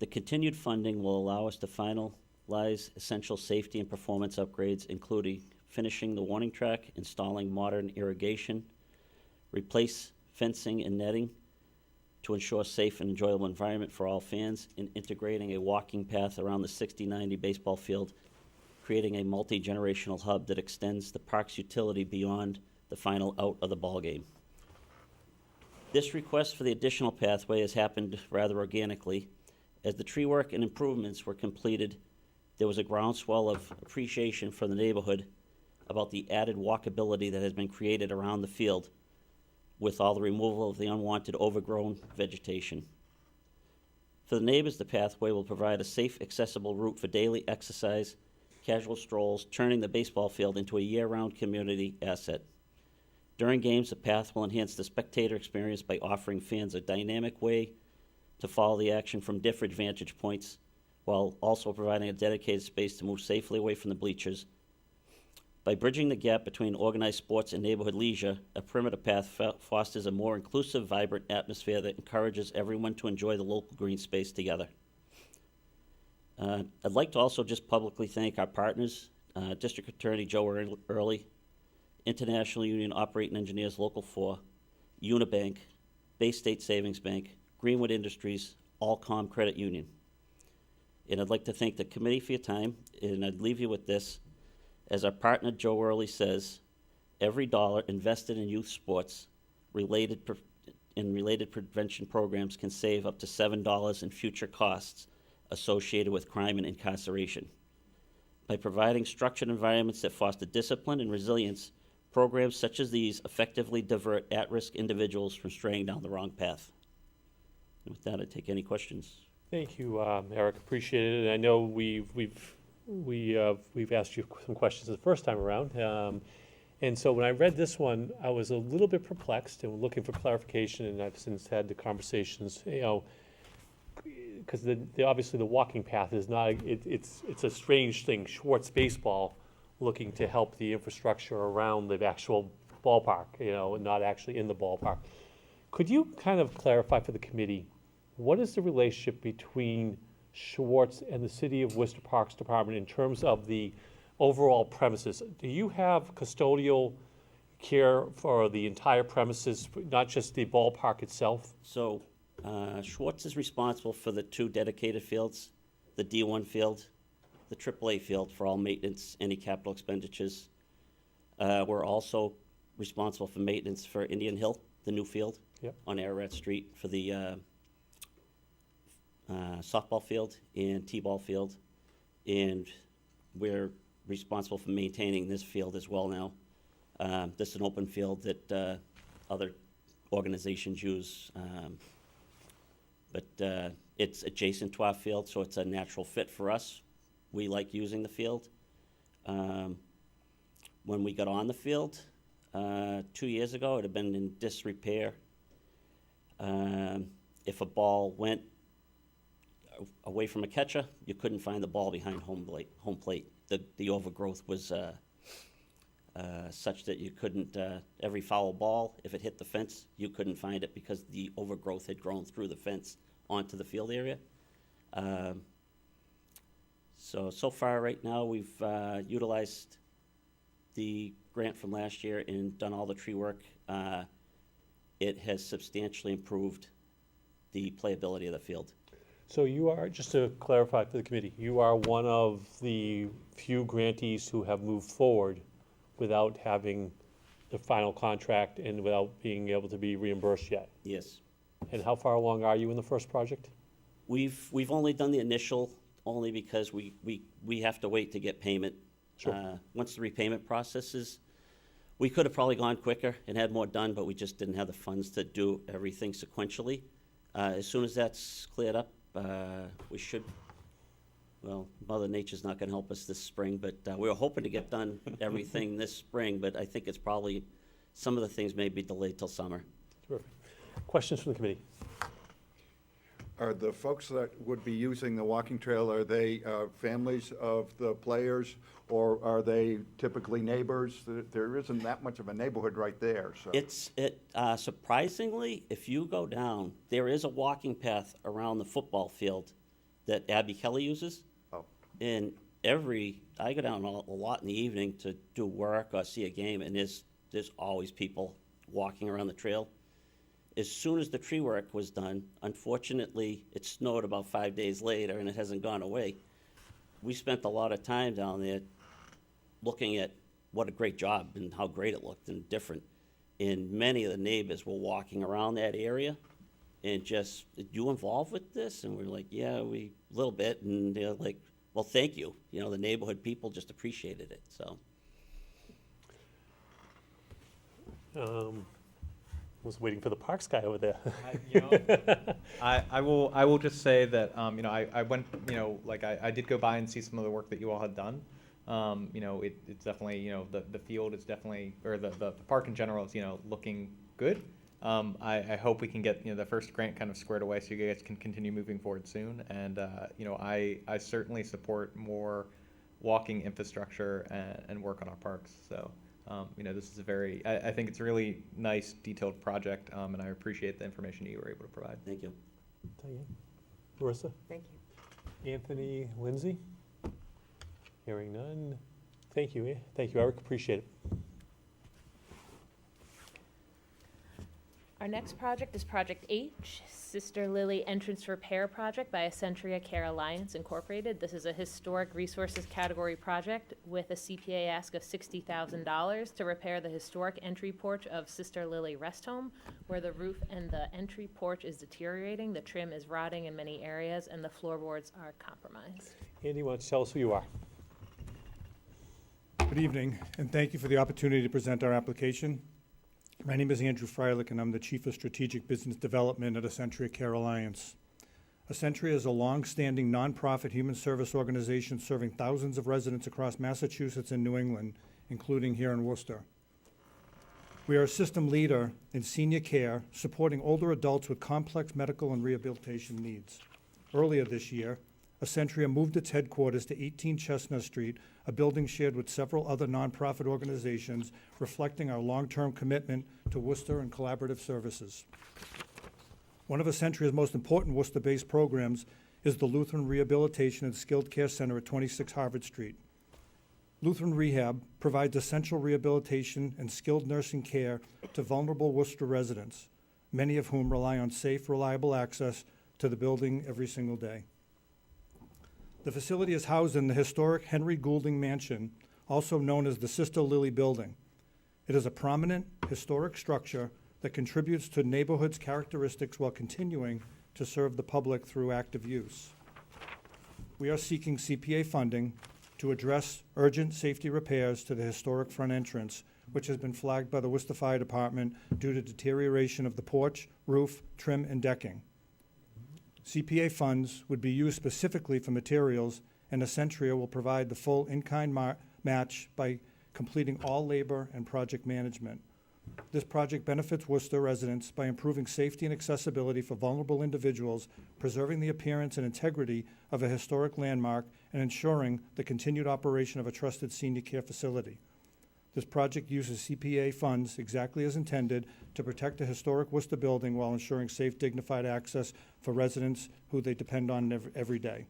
The continued funding will allow us to finalize essential safety and performance upgrades, including finishing the warning track, installing modern irrigation, replace fencing and netting to ensure safe and enjoyable environment for all fans, and integrating a walking path around the 60-90 baseball field, creating a multi-generational hub that extends the park's utility beyond the final out of the ballgame. This request for the additional pathway has happened rather organically. As the tree work and improvements were completed, there was a groundswell of appreciation from the neighborhood about the added walkability that has been created around the field with all the removal of the unwanted overgrown vegetation. For the neighbors, the pathway will provide a safe, accessible route for daily exercise, casual strolls, turning the baseball field into a year-round community asset. During games, the path will enhance the spectator experience by offering fans a dynamic way to follow the action from different vantage points, while also providing a dedicated space to move safely away from the bleachers. By bridging the gap between organized sports and neighborhood leisure, a perimeter path fosters a more inclusive, vibrant atmosphere that encourages everyone to enjoy the local green space together. I'd like to also just publicly thank our partners, District Attorney Joe Early, International Union Operating Engineers Local 4, Unibank, Bay State Savings Bank, Greenwood Industries, Allcom Credit Union. And I'd like to thank the committee for your time, and I'd leave you with this. As our partner Joe Early says, every dollar invested in youth sports related prevention programs can save up to $7 in future costs associated with crime and incarceration. By providing structured environments that foster discipline and resilience, programs such as these effectively divert at-risk individuals from straying down the wrong path. And with that, I take any questions. Thank you, Eric. Appreciate it. And I know we've asked you some questions the first time around. And so when I read this one, I was a little bit perplexed and looking for clarification. And I've since had the conversations, because obviously the walking path is not. It's a strange thing. Schwartz Baseball looking to help the infrastructure around the actual ballpark, and not actually in the ballpark. Could you kind of clarify for the committee, what is the relationship between Schwartz and the City of Worcester Parks Department in terms of the overall premises? Do you have custodial care for the entire premises, not just the ballpark itself? So Schwartz is responsible for the 2 dedicated fields, the D1 field, the AAA field for all maintenance, any capital expenditures. We're also responsible for maintenance for Indian Hill, the new field on Ararat Street, for the softball field and t-ball field, and we're responsible for maintaining this field as well now. This is an open field that other organizations use, but it's adjacent to our field, so it's a natural fit for us. We like using the field. When we got on the field 2 years ago, it had been in disrepair. If a ball went away from a catcher, you couldn't find the ball behind home plate. The overgrowth was such that you couldn't, every foul ball, if it hit the fence, you couldn't find it because the overgrowth had grown through the fence onto the field area. So far right now, we've utilized the grant from last year and done all the tree work. It has substantially improved the playability of the field. So you are, just to clarify for the committee, you are one of the few grantees who have moved forward without having the final contract and without being able to be reimbursed yet? Yes. And how far along are you in the first project? We've only done the initial, only because we have to wait to get payment. Sure. Once the repayment process is, we could have probably gone quicker and had more done, but we just didn't have the funds to do everything sequentially. As soon as that's cleared up, we should, well, Mother Nature's not going to help us this spring, but we were hoping to get done everything this spring, but I think it's probably, some of the things may be delayed till summer. Terrific. Questions from the committee? Are the folks that would be using the walking trail, are they families of the players, or are they typically neighbors? There isn't that much of a neighborhood right there, so. Surprisingly, if you go down, there is a walking path around the football field that Abby Kelly uses. Oh. And I go down a lot in the evening to do work or see a game, and there's always people walking around the trail. As soon as the tree work was done, unfortunately, it snowed about 5 days later, and it hasn't gone away. We spent a lot of time down there looking at what a great job and how great it looked and different. And many of the neighbors were walking around that area and just, you involved with this? And we're like, yeah, a little bit. And they're like, well, thank you. You know, the neighborhood people just appreciated it, so. Was waiting for the Parks guy over there. I will just say that, you know, I went, you know, like I did go by and see some of the work that you all had done. You know, it's definitely, you know, the field is definitely, or the park in general is, you know, looking good. I hope we can get, you know, the first grant kind of squared away so you guys can continue moving forward soon. And, you know, I certainly support more walking infrastructure and work on our parks. So, you know, this is I think it's a really nice, detailed project, and I appreciate the information you were able to provide. Thank you. Thank you. Marissa? Thank you. Anthony, Lindsay? Hearing none. Thank you. Thank you, Eric. Appreciate it. Our next project is Project H, Sister Lily Entrance Repair Project by Essentia Care Alliance Incorporated. This is a historic resources category project with a CPA ask of $60,000 to repair the historic entry porch of Sister Lily Rest Home, where the roof and the entry porch is deteriorating, the trim is rotting in many areas, and the floorboards are compromised. Andy, why don't you tell us who you are? Good evening, and thank you for the opportunity to present our application. My name is Andrew Freilich, and I'm the Chief of Strategic Business Development at Essentia Care Alliance. Essentia is a long-standing nonprofit human service organization serving thousands of residents across Massachusetts and New England, including here in Worcester. We are a system leader in senior care, supporting older adults with complex medical and rehabilitation needs. Earlier this year, Essentia moved its headquarters to 18 Chestnut Street, a building shared with several other nonprofit organizations, reflecting our long-term commitment to Worcester and collaborative services. One of Essentia's most important Worcester-based programs is the Lutheran Rehabilitation and Skilled Care Center at 26 Harvard Street. Lutheran Rehab provides essential rehabilitation and skilled nursing care to vulnerable Worcester residents, many of whom rely on safe, reliable access to the building every single day. The facility is housed in the historic Henry Goulding Mansion, also known as the Sister Lily Building. It is a prominent historic structure that contributes to neighborhood's characteristics while continuing to serve the public through active use. We are seeking CPA funding to address urgent safety repairs to the historic front entrance, which has been flagged by the Worcester Fire Department due to deterioration of the porch, roof, trim, and decking. CPA funds would be used specifically for materials, and Essentia will provide the full in-kind match by completing all labor and project management. This project benefits Worcester residents by improving safety and accessibility for vulnerable individuals, preserving the appearance and integrity of a historic landmark, and ensuring the continued operation of a trusted senior care facility. This project uses CPA funds exactly as intended to protect a historic Worcester building while ensuring safe, dignified access for residents who they depend on every day.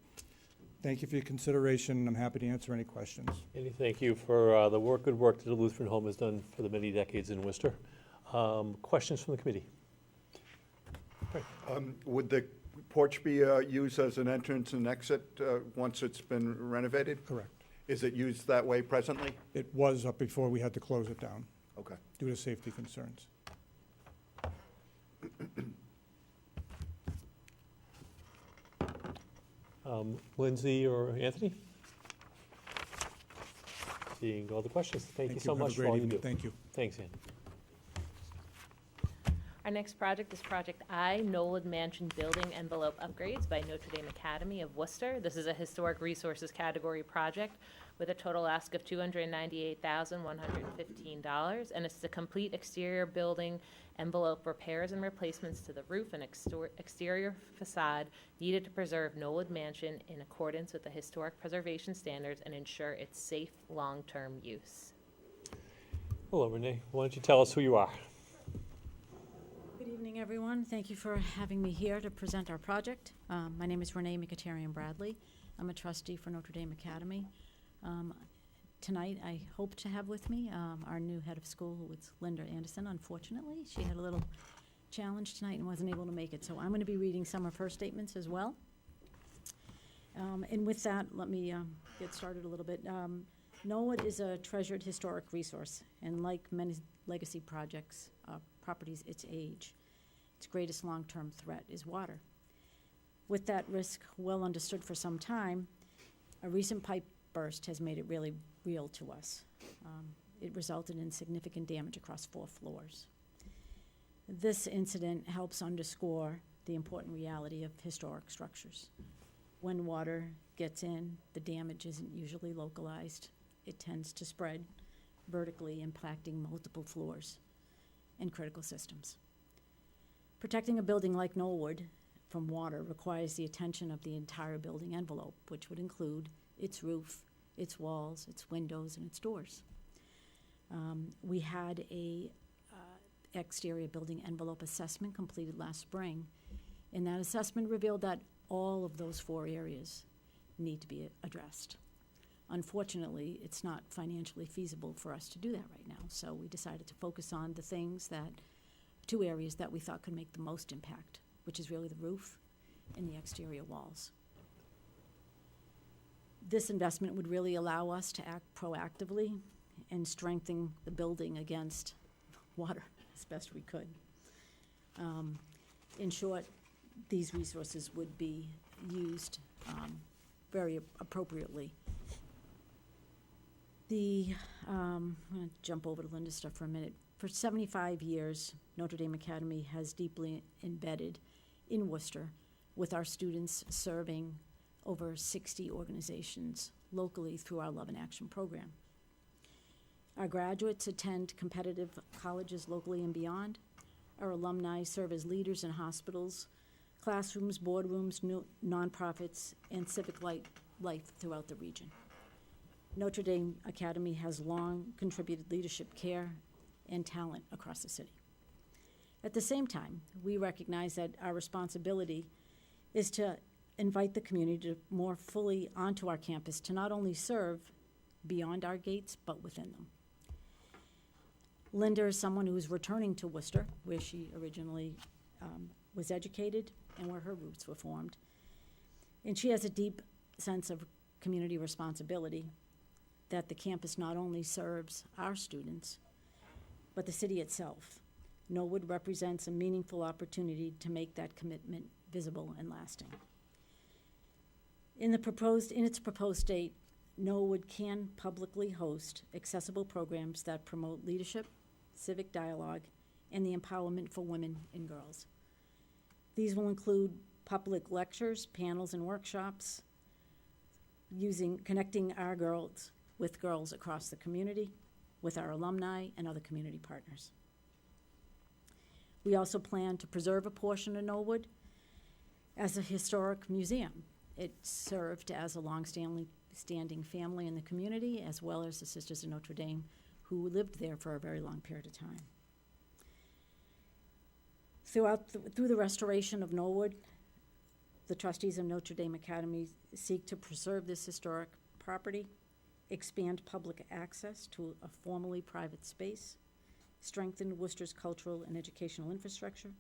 Thank you for your consideration, and I'm happy to answer any questions. Andy, thank you for the good work that the Lutheran Home has done for the many decades in Worcester. Questions from the committee? Would the porch be used as an entrance and exit once it's been renovated? Correct. Is it used that way presently? It was up before we had to close it down. Okay. Due to safety concerns. Lindsay or Anthony? Seeing all the questions. Thank you so Have a much for great all you evening. do. Thank you. Thanks, Andy. Our next project is Project I, Nolan Mansion Building Envelope Upgrades by Notre Dame Academy of Worcester. This is a historic resources category project with a total ask of $298,115, and it's to complete exterior building envelope repairs and replacements to the roof and exterior facade needed to preserve Nolan Mansion in accordance with the historic preservation standards and ensure its safe long-term use. Hello, Renee. Why don't you tell us who you are? Good evening, everyone. Thank you for having me here to present our project. My name is Renee Mkhitaryan Bradley. I'm a trustee for Notre Dame Academy. Tonight, I hope to have with me our new head of school, who is Linda Anderson. Unfortunately, she had a little challenge tonight and wasn't able to make it, so I'm going to be reading some of her statements as well. And with that, let me get started a little bit. Norwood is a treasured historic resource, and like many legacy projects, properties its age, its greatest long-term threat is water. With that risk well understood for some time, a recent pipe burst has made it really real to us. It resulted in significant damage across 4 floors. This incident helps underscore the important reality of historic structures. When water gets in, the damage isn't usually localized. It tends to spread vertically, impacting multiple floors and critical systems. Protecting a building like Norwood from water requires the attention of the entire building envelope, which would include its roof, its walls, its windows, and its doors. We had a exterior building envelope assessment completed last spring, and that assessment revealed that all of those 4 areas need to be addressed. Unfortunately, it's not financially feasible for us to do that right now, so we decided to focus on the things that, 2 areas that we thought could make the most impact, which is really the roof and the exterior walls. This investment would really allow us to act proactively and strengthen the building against water as best we could. In short, these resources would be used very appropriately. I'm going to jump over to Linda's stuff for a minute. For 75 years, Notre Dame Academy has deeply embedded in Worcester, with our students serving over 60 organizations locally through our Love in Action program. Our graduates attend competitive colleges locally and beyond. Our alumni serve as leaders in hospitals, classrooms, boardrooms, nonprofits, and civic life throughout the region. Notre Dame Academy has long contributed leadership, care, and talent across the city. At the same time, we recognize that our responsibility is to invite the community to more fully onto our campus to not only serve beyond our gates, but within them. Linda is someone who is returning to Worcester, where she originally was educated and where her roots were formed. And she has a deep sense of community responsibility that the campus not only serves our students, but the city itself. Norwood represents a meaningful opportunity to make that commitment visible and lasting. In its proposed state, Norwood can publicly host accessible programs that promote leadership, civic dialogue, and the empowerment for women and girls. These will include public lectures, panels, and workshops, connecting our girls with girls across the community, with our alumni and other community partners. We also plan to preserve a portion of Norwood as a historic museum. It served as a long-standing family in the community, as well as the Sisters of Notre Dame, who lived there for a very long period of time. Through the restoration of Norwood, the trustees of Notre Dame Academy seek to preserve this historic property, expand public access to a formerly private space, strengthen Worcester's cultural and educational infrastructure,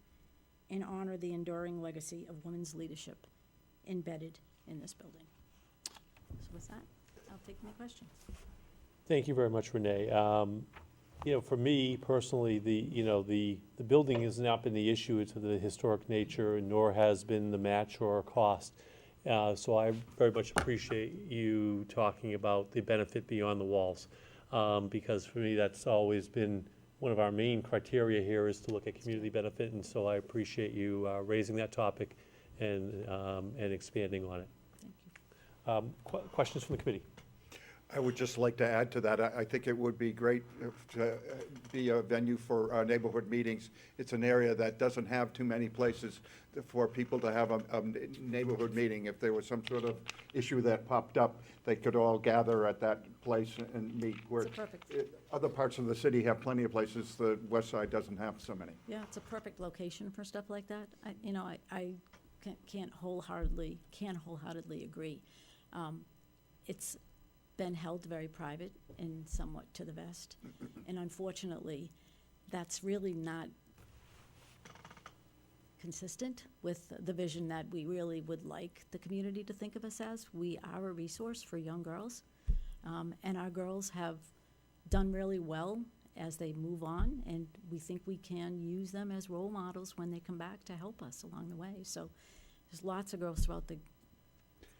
and honor the enduring legacy of women's leadership embedded in this building. So with that, I'll take my questions. Thank you very much, Renee. For me personally, the building has not been the issue to the historic nature, nor has been the match or cost. So I very much appreciate you talking about the benefit beyond the walls, because for me that's always been one of our main criteria here, is to look at community benefit, and so I appreciate you raising that topic and expanding on it. Thank you. Questions from the committee? I would just like to add to that. I think it would be great to be a venue for neighborhood meetings. It's an area that doesn't have too many places for people to have a neighborhood meeting. If there was some sort of issue that popped up, they could all gather at that place and meet. Where other parts of the city have plenty of places, the west side doesn't have so many. Yeah, it's a perfect location for stuff like that. I can't wholeheartedly agree. It's been held very private and somewhat to the vest. And unfortunately, that's really not consistent with the vision that we really would like the community to think of us as. We are a resource for young girls. And our girls have done really well as they move on, and we think we can use them as role models when they come back to help us along the way. So there's lots of girls throughout the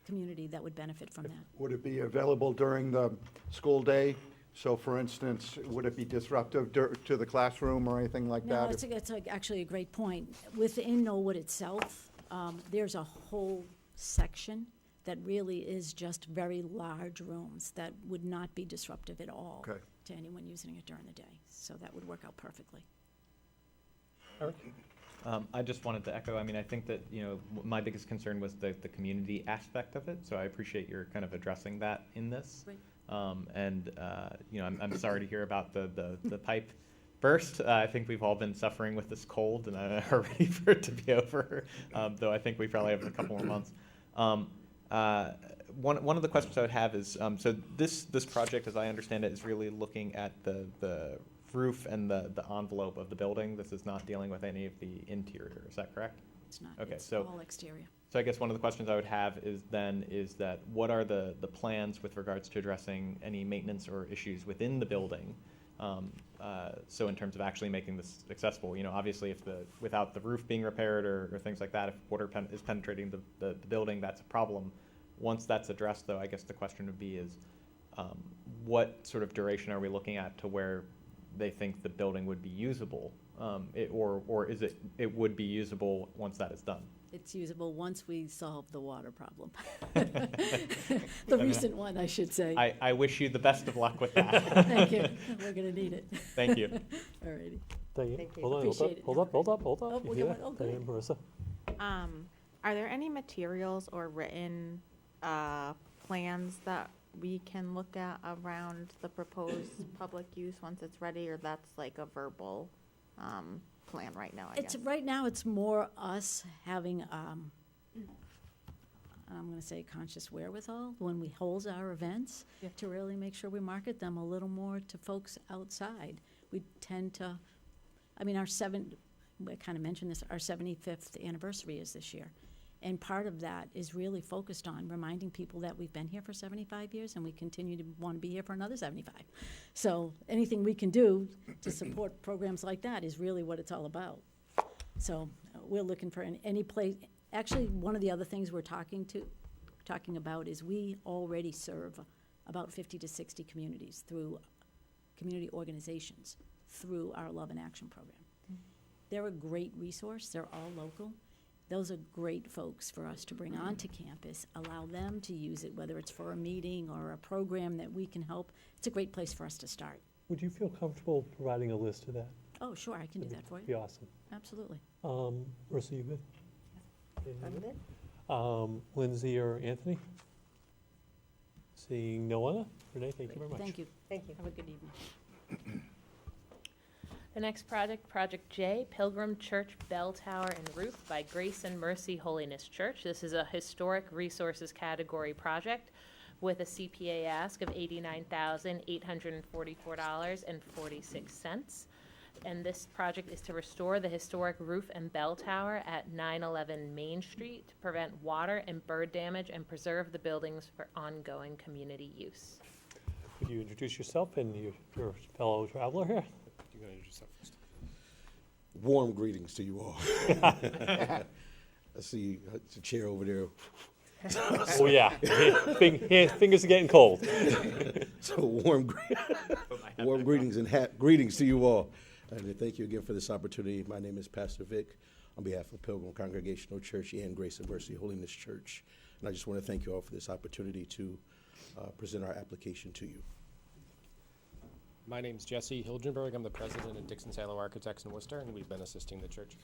community that would benefit from that. Would it be available during the school day? So for instance, would it be disruptive to the classroom or anything like No, that? it's actually a great point. Within Knollwood itself, there's a whole section that really is just very large rooms that would not be disruptive at all Okay. to anyone using it during the day. So that would work out perfectly. I just wanted to echo, I mean, I think that, my biggest concern was the community aspect of it, so I appreciate your kind of addressing that in this. Great. I'm sorry to hear about the pipe burst. I think we've all been suffering with this cold and are ready for it to be over, though I think we probably have a couple more months. One of the questions I would have is, so this project, as I understand it, is really looking at the roof and the envelope of the building. This is not dealing with any of the interior, is that correct? It's not. Okay, It's so all exterior. So I guess one of the questions I would have is that what are the plans with regards to addressing any maintenance or issues within the building? So in terms of actually making this accessible, obviously without the roof being repaired or things like that, if water is penetrating the building, that's a problem. Once that's addressed, though, I guess the question would be is, what sort of duration are we looking at to where they think the building would be usable? Or is it would be usable once that is done? It's usable once we solve the water problem. The recent one, I should say. I wish you the best of luck with that. Thank you. We're going to need it. Thank you. All righty. Diane, you. hold on, Appreciate it. hold up. Oh, You we're hear going- that? oh, good. Diane, Marissa? Are there any materials or written plans that we can look at around the proposed public use once it's ready, or that's like a verbal plan right now, I guess? Right now, it's more us having, I'm going to say conscious wherewithal when we hold our events to really make sure we market them a little more to folks outside. We tend to, I kind of mentioned this, our 75th anniversary is this year. And part of that is really focused on reminding people that we've been here for 75 years and we continue to want to be here for another 75. So anything we can do to support programs like that is really what it's all about. So we're looking for any place. Actually, one of the other things we're talking about is we already serve about 50 to 60 communities through community organizations through our Love in Action program. They're a great resource. They're all local. Those are great folks for us to bring onto campus, allow them to use it, whether it's for a meeting or a program that we can help. It's a great place for us to start. Would you feel comfortable providing a list of that? Oh, sure, I can do that for Be you. awesome. Absolutely. Marissa, you good? I'm good. Lindsay or Anthony? Seeing no one? Renee, thank you very much. Thank you. Thank you. Have a good evening. The next project, Project J, Pilgrim Church Bell Tower and Roof by Grace and Mercy Holiness Church. This is a historic resources category project with a CPA ask of $89,844.46. And this project is to restore the historic roof and bell tower at 911 Main Street to prevent water and bird damage and preserve the buildings for ongoing community use. Would you introduce yourself and your fellow traveler here? You're going to introduce yourself first. Warm greetings to you all. I see the chair over there. Oh, yeah. Fingers are getting cold. So warm greetings and greetings to you all. And thank you again for this opportunity. My name is Pastor Vic on behalf of Pilgrim Congregational Church and Grace and Mercy Holiness Church. And I just want to thank you all for this opportunity to present our application to you. My name is Jesse Hilgenberg. I'm the president of Dixon Salo Architects in Worcester, and we've been assisting the church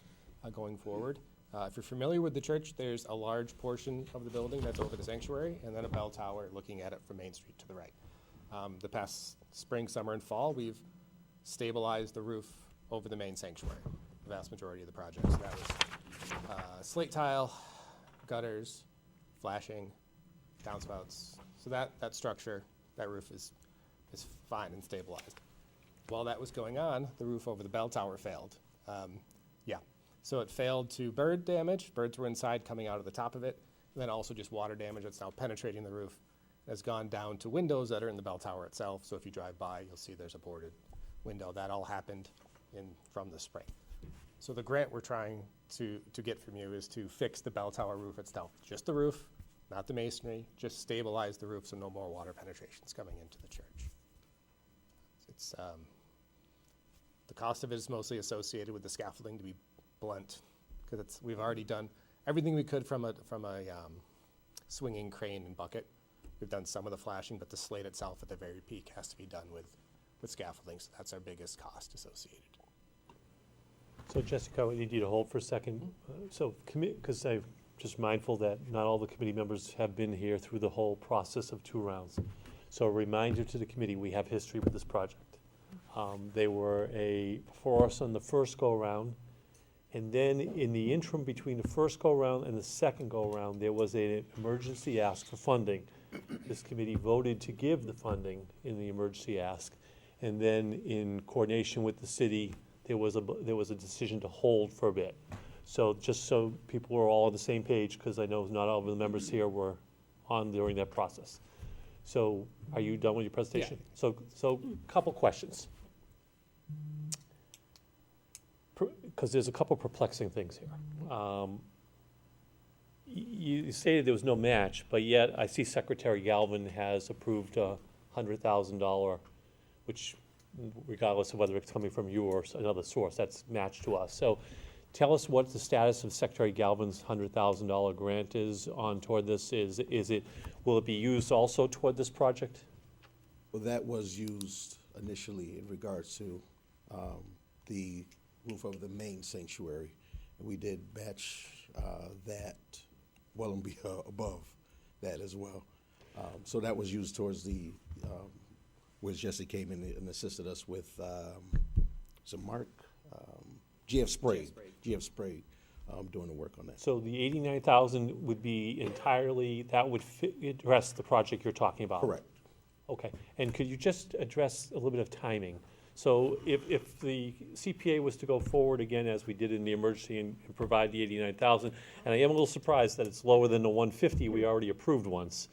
going forward. If you're familiar with the church, there's a large portion of the building that's over the sanctuary, and then a bell tower looking at it from Main Street to the right. The past spring, summer, and fall, we've stabilized the roof over the main sanctuary, the vast majority of the project. So that was slate tile, gutters, flashing, downspouts. So that structure, that roof is fine and stabilized. While that was going on, the roof over the bell tower failed. So it failed to bird damage. Birds were inside coming out of the top of it. And then also just water damage that's now penetrating the roof has gone down to windows that are in the bell tower itself. So if you drive by, you'll see there's a boarded window. That all happened from the spring. So the grant we're trying to get from you is to fix the bell tower roof itself, just the roof, not the masonry, just stabilize the roof so no more water penetration's coming into the church. It's the cost of it is mostly associated with the scaffolding, to be blunt, because we've already done everything we could from a swinging crane and bucket. We've done some of the flashing, but the slate itself at the very peak has to be done with scaffolding, so that's our biggest cost associated. So Jessica, I need you to hold for a second. So, because I'm just mindful that not all the committee members have been here through the whole process of 2 rounds. So a reminder to the committee, we have history with this project. They were for us on the first go-around, and then in the interim between the first go-around and the second go-around, there was an emergency ask for funding. This committee voted to give the funding in the emergency ask, and then in coordination with the city, there was a decision to hold for a bit. So just so people were all on the same page, because I know not all of the members here were on during that process. So are you done with your presentation? Yeah. So couple questions. Because there's a couple perplexing things here. You stated there was no match, but yet I see Secretary Galvin has approved a $100,000, which regardless of whether it's coming from you or another source, that's matched to us. So tell us what the status of Secretary Galvin's $100,000 grant is toward this. Will it be used also toward this project? Well, that was used initially in regards to the roof of the main sanctuary. We did match that well and above that as well. So that was used towards the, where Jesse came in and assisted us with some Mark, GF Spray doing the work on that. So the 89,000 would be entirely, that would address the project you're talking about? Correct. Okay, and could you just address a little bit of timing? So if the CPA was to go forward again, as we did in the emergency, and provide the 89,000, and I am a little surprised that it's lower than the 150 we already approved once.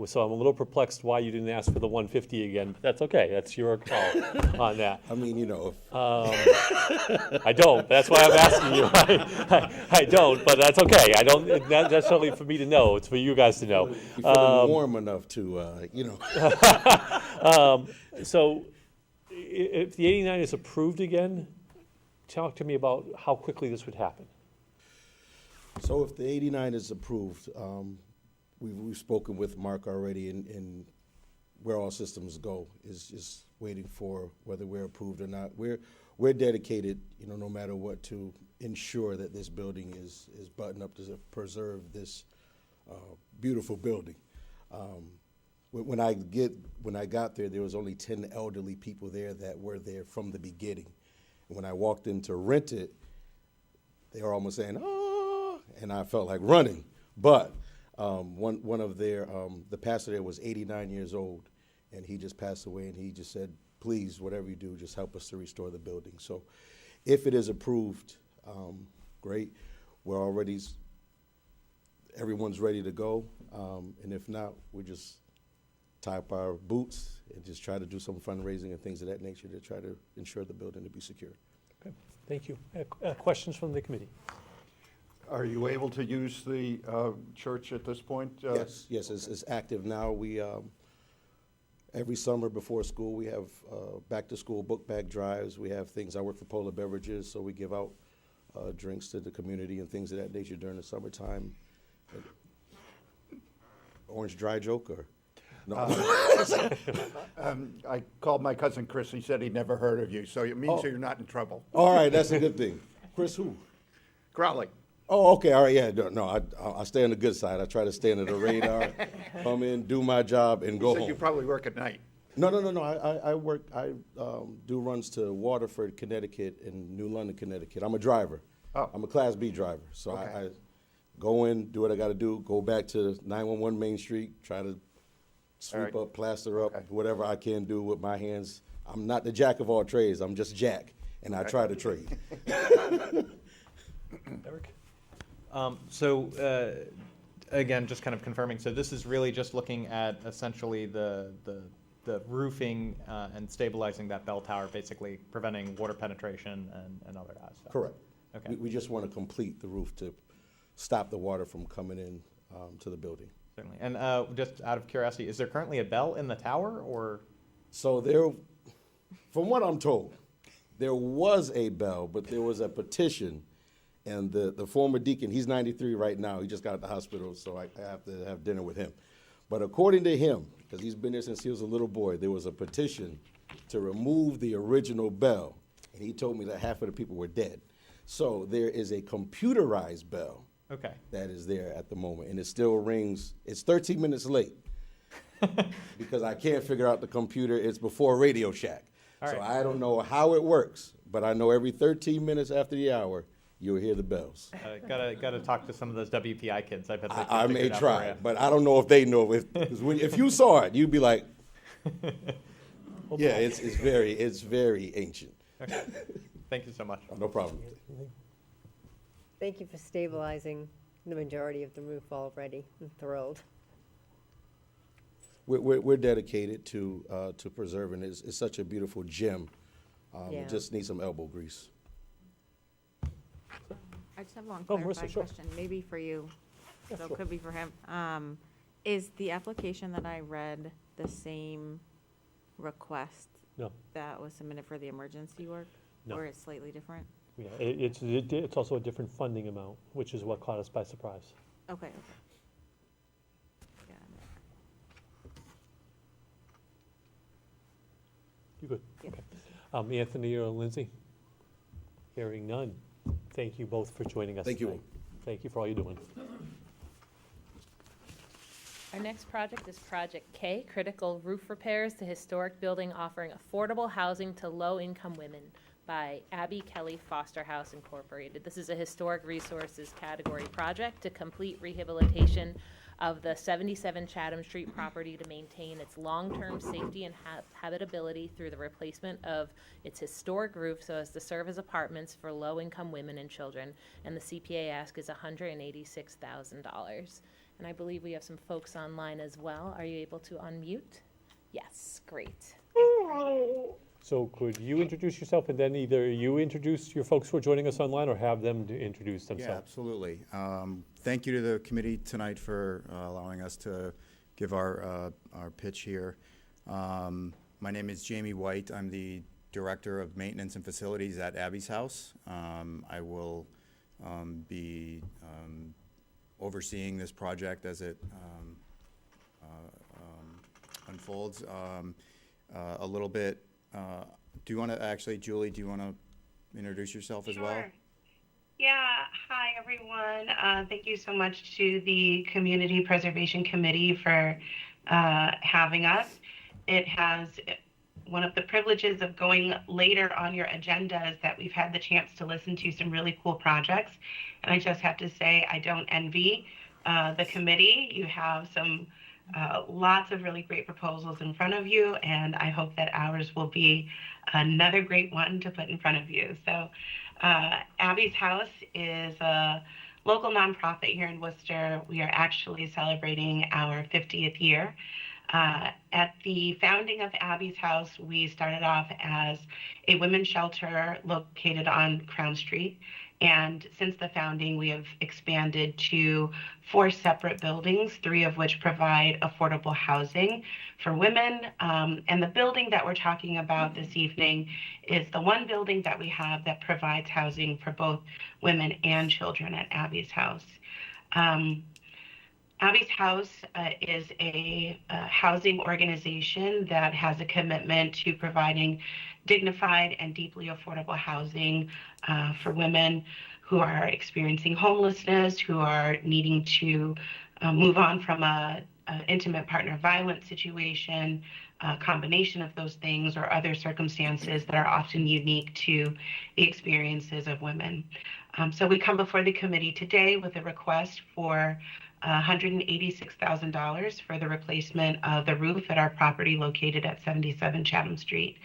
So I'm a little perplexed why you didn't ask for the 150 again, but that's okay, that's your call on that. I mean, you know. I don't, that's why I'm asking you. I don't, but that's okay. I don't, not necessarily for me to know, it's for you guys to know. You feel warm enough to, you know. So if the 89 is approved again, talk to me about how quickly this would happen. So if the 89 is approved, we've spoken with Mark already, and where all systems go is just waiting for whether we're approved or not. We're dedicated, you know, no matter what, to ensure that this building is buttoned up to preserve this beautiful building. When I got there, there was only 10 elderly people there that were there from the beginning. And when I walked in to rent it, they were almost saying, "Oh," and I felt like running. But one of their, the pastor there was 89 years old, and he just passed away, and he just said, "Please, whatever you do, just help us to restore the building." So if it is approved, great. We're already, everyone's ready to go. And if not, we just tie up our boots and just try to do some fundraising and things of that nature to try to ensure the building to be secure. Okay, thank you. Questions from the committee? Are you able to use the church at this point? Yes, it's active now. We, every summer before school, we have back-to-school book bag drives. We have things, I work for Polar Beverages, so we give out drinks to the community and things of that nature during the summertime. Orange dry joke, or? No. I called my cousin Chris. He said he'd never heard of you, so it means you're not in trouble. All right, that's a good thing. Chris who? Crowley. Oh, okay, all right, yeah. No, I stay on the good side. I try to stay under the radar, come in, do my job, and go home. You probably work at night. No. I work. I do runs to Waterford, Connecticut, and New London, Connecticut. I'm a driver. Oh. I'm a Class B driver, so Okay. I go in, do what I got to do, go back to 911 Main Street, try to sweep up, plaster up, whatever I can do with my hands. I'm not the jack of all trades. I'm just Jack, and I try to trade. Eric? again, just kind of confirming, so this is really just looking at essentially the roofing and stabilizing that bell tower, basically preventing water penetration and other aspects? Correct. Okay. We just want to complete the roof to stop the water from coming in to the building. Certainly. And just out of curiosity, is there currently a bell in the tower, or? So there, from what I'm told, there was a bell, but there was a petition, and the former deacon, he's 93 right now, he just got out of the hospital, so I have to have dinner with him. But according to him, because he's been there since he was a little boy, there was a petition to remove the original bell, and he told me that half of the people were dead. So there is a computerized bell. Okay. That is there at the moment, and it still rings. It's 13 minutes late because I can't figure out the computer. It's before Radio Shack. All So right. I don't know how it works, but I know every 13 minutes after the hour, you'll hear the bells. Gotta talk to some of those WPI kids. I bet they I can may figure it out for try, you. but I don't know if they know. If you saw it, you'd be like, yeah, it's very ancient. Okay. Thank you so much. No problem. Thank you for stabilizing the majority of the roof already. I'm thrilled. We're dedicated to preserving it. It's such a beautiful gem. Yeah. It just needs some elbow grease. I just have one Oh, Marissa, clarifying sure. question, maybe for you, Yeah, so it sure. could be for him. Is the application that I read the same request No. that was submitted for the emergency work? No. Or it's slightly different? Yeah, it's also a different funding amount, which is what caught us by surprise. Okay, okay. Got it. You good? Yeah. Okay. Anthony or Lindsay? Hearing none. Thank you both for joining us Thank you. tonight. Thank you for all you're doing. Our next project is Project K, critical roof repairs to historic building offering affordable housing to low-income women by Abby Kelly Foster House Incorporated. This is a historic resources category project to complete rehabilitation of the 77 Chatham Street property to maintain its long-term safety and habitability through the replacement of its historic roof so as to serve as apartments for low-income women and children. And the CPA ask is $186,000. And I believe we have some folks online as well. Are you able to unmute? Yes, great. So could you introduce yourself, and then either you introduce your folks who are joining us online, or have them to introduce Yeah, themselves? absolutely. Thank you to the committee tonight for allowing us to give our pitch here. My name is Jamie White. I'm the Director of Maintenance and Facilities at Abby's House. I will be overseeing this project as it unfolds. A little bit, do you want to actually, Julie, do you want to introduce yourself as well? Sure. Yeah, hi everyone. Thank you so much to the Community Preservation Committee for having us. It has one of the privileges of going later on your agenda is that we've had the chance to listen to some really cool projects. And I just have to say, I don't envy the committee. You have some lots of really great proposals in front of you, and I hope that ours will be another great one to put in front of you. So Abby's House is a local nonprofit here in Worcester. We are actually celebrating our 50th year. At the founding of Abby's House, we started off as a women's shelter located on Crown Street. And since the founding, we have expanded to 4 separate buildings, 3 of which provide affordable housing for women. And the building that we're talking about this evening is the one building that we have that provides housing for both women and children at Abby's House. Abby's House is a housing organization that has a commitment to providing dignified and deeply affordable housing for women who are experiencing homelessness, who are needing to move on from an intimate partner violence situation, a combination of those things, or other circumstances that are often unique to the experiences of women. So we come before the committee today with a request for $186,000 for the replacement of the roof at our property located at 77 Chatham Street.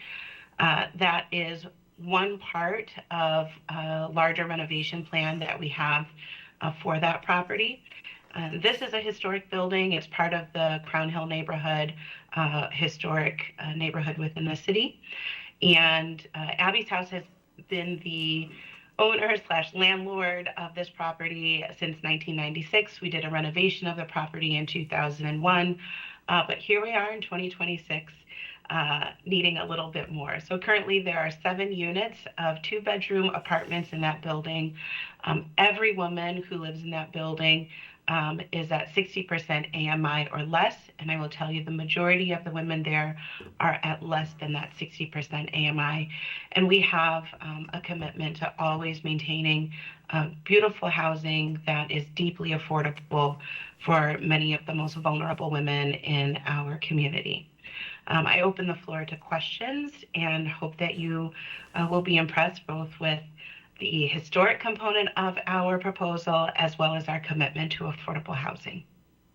That is one part of a larger renovation plan that we have for that property. This is a historic building. It's part of the Crown Hill neighborhood, historic neighborhood within the city. And Abby's House has been the owner/landlord of this property since 1996. We did a renovation of the property in 2001, but here we are in 2026, needing a little bit more. So currently there are 7 units of 2-bedroom apartments in that building. Every woman who lives in that building is at 60% AMI or less, and I will tell you the majority of the women there are at less than that 60% AMI. And we have a commitment to always maintaining beautiful housing that is deeply affordable for many of the most vulnerable women in our community. I open the floor to questions and hope that you will be impressed both with the historic component of our proposal as well as our commitment to affordable housing.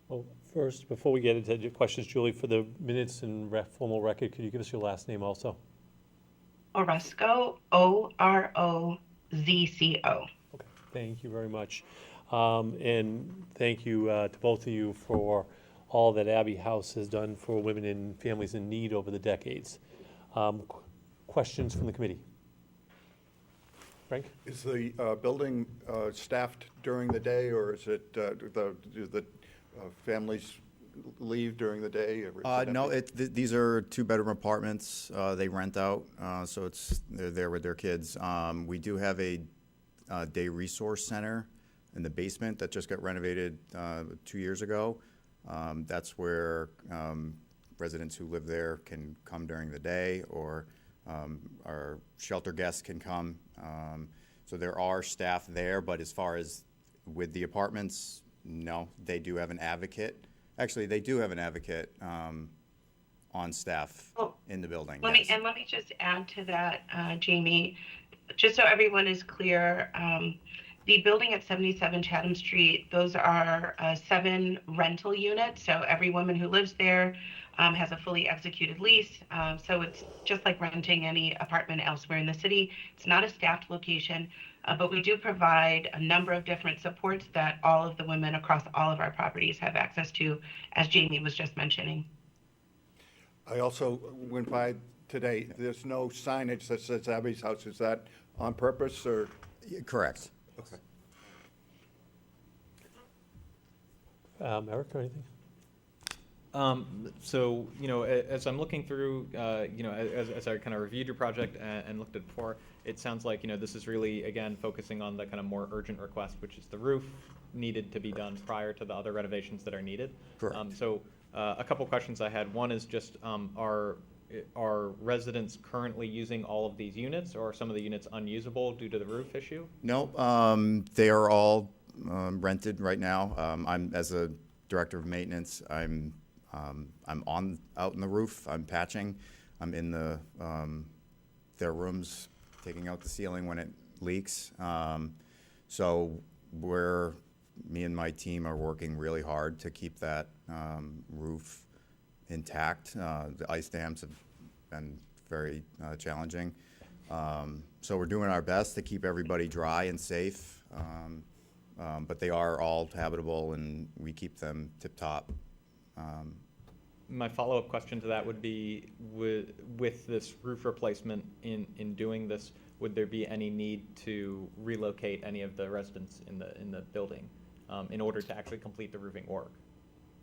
Well, first, before we get into your questions, Julie, for the minutes and formal record, could you give us your last name also? Orozco, Orozco. Okay, thank you very much. And thank you to both of you for all that Abbey House has done for women and families in need over the decades. Questions from the committee? Frank? Is the building staffed during the day, or is it, do the families leave during the day? Or No, these are 2-bedroom apartments. They rent out, so they're there with their kids. We do have a day resource center in the basement that just got renovated 2 years ago. That's where residents who live there can come during the day, or our shelter guests can come. So there are staff there, but as far as with the apartments, no, they do have an advocate. Actually, they do have an advocate on staff in the building. Let me just add to that, Jamie, just so everyone is clear. The building at 77 Chatham Street, those are 7 rental units. So every woman who lives there has a fully executed lease. So it's just like renting any apartment elsewhere in the city. It's not a staffed location, but we do provide a number of different supports that all of the women across all of our properties have access to, as Jamie was just mentioning. I also went by today. There's no signage that says Abby's House. Is that on purpose, or? Correct. Okay. Eric, or anything? So, as I'm looking through, as I kind of reviewed your project and looked at it before, it sounds like, this is really, again, focusing on the kind of more urgent request, which is the roof needed to be done prior to the other renovations that are needed. Correct. So a couple questions I had. One is just, are residents currently using all of these units, or are some of the units unusable due to the roof issue? No, they are all rented right now. I'm, as a director of maintenance, I'm out in the roof. I'm patching. I'm in their rooms, taking out the ceiling when it leaks. So me and my team are working really hard to keep that roof intact. The ice dams have been very challenging. So we're doing our best to keep everybody dry and safe. But they are all habitable, and we keep them tip-top. My follow-up question to that would be, with this roof replacement, in doing this, would there be any need to relocate any of the residents in the building in order to actually complete the roofing work?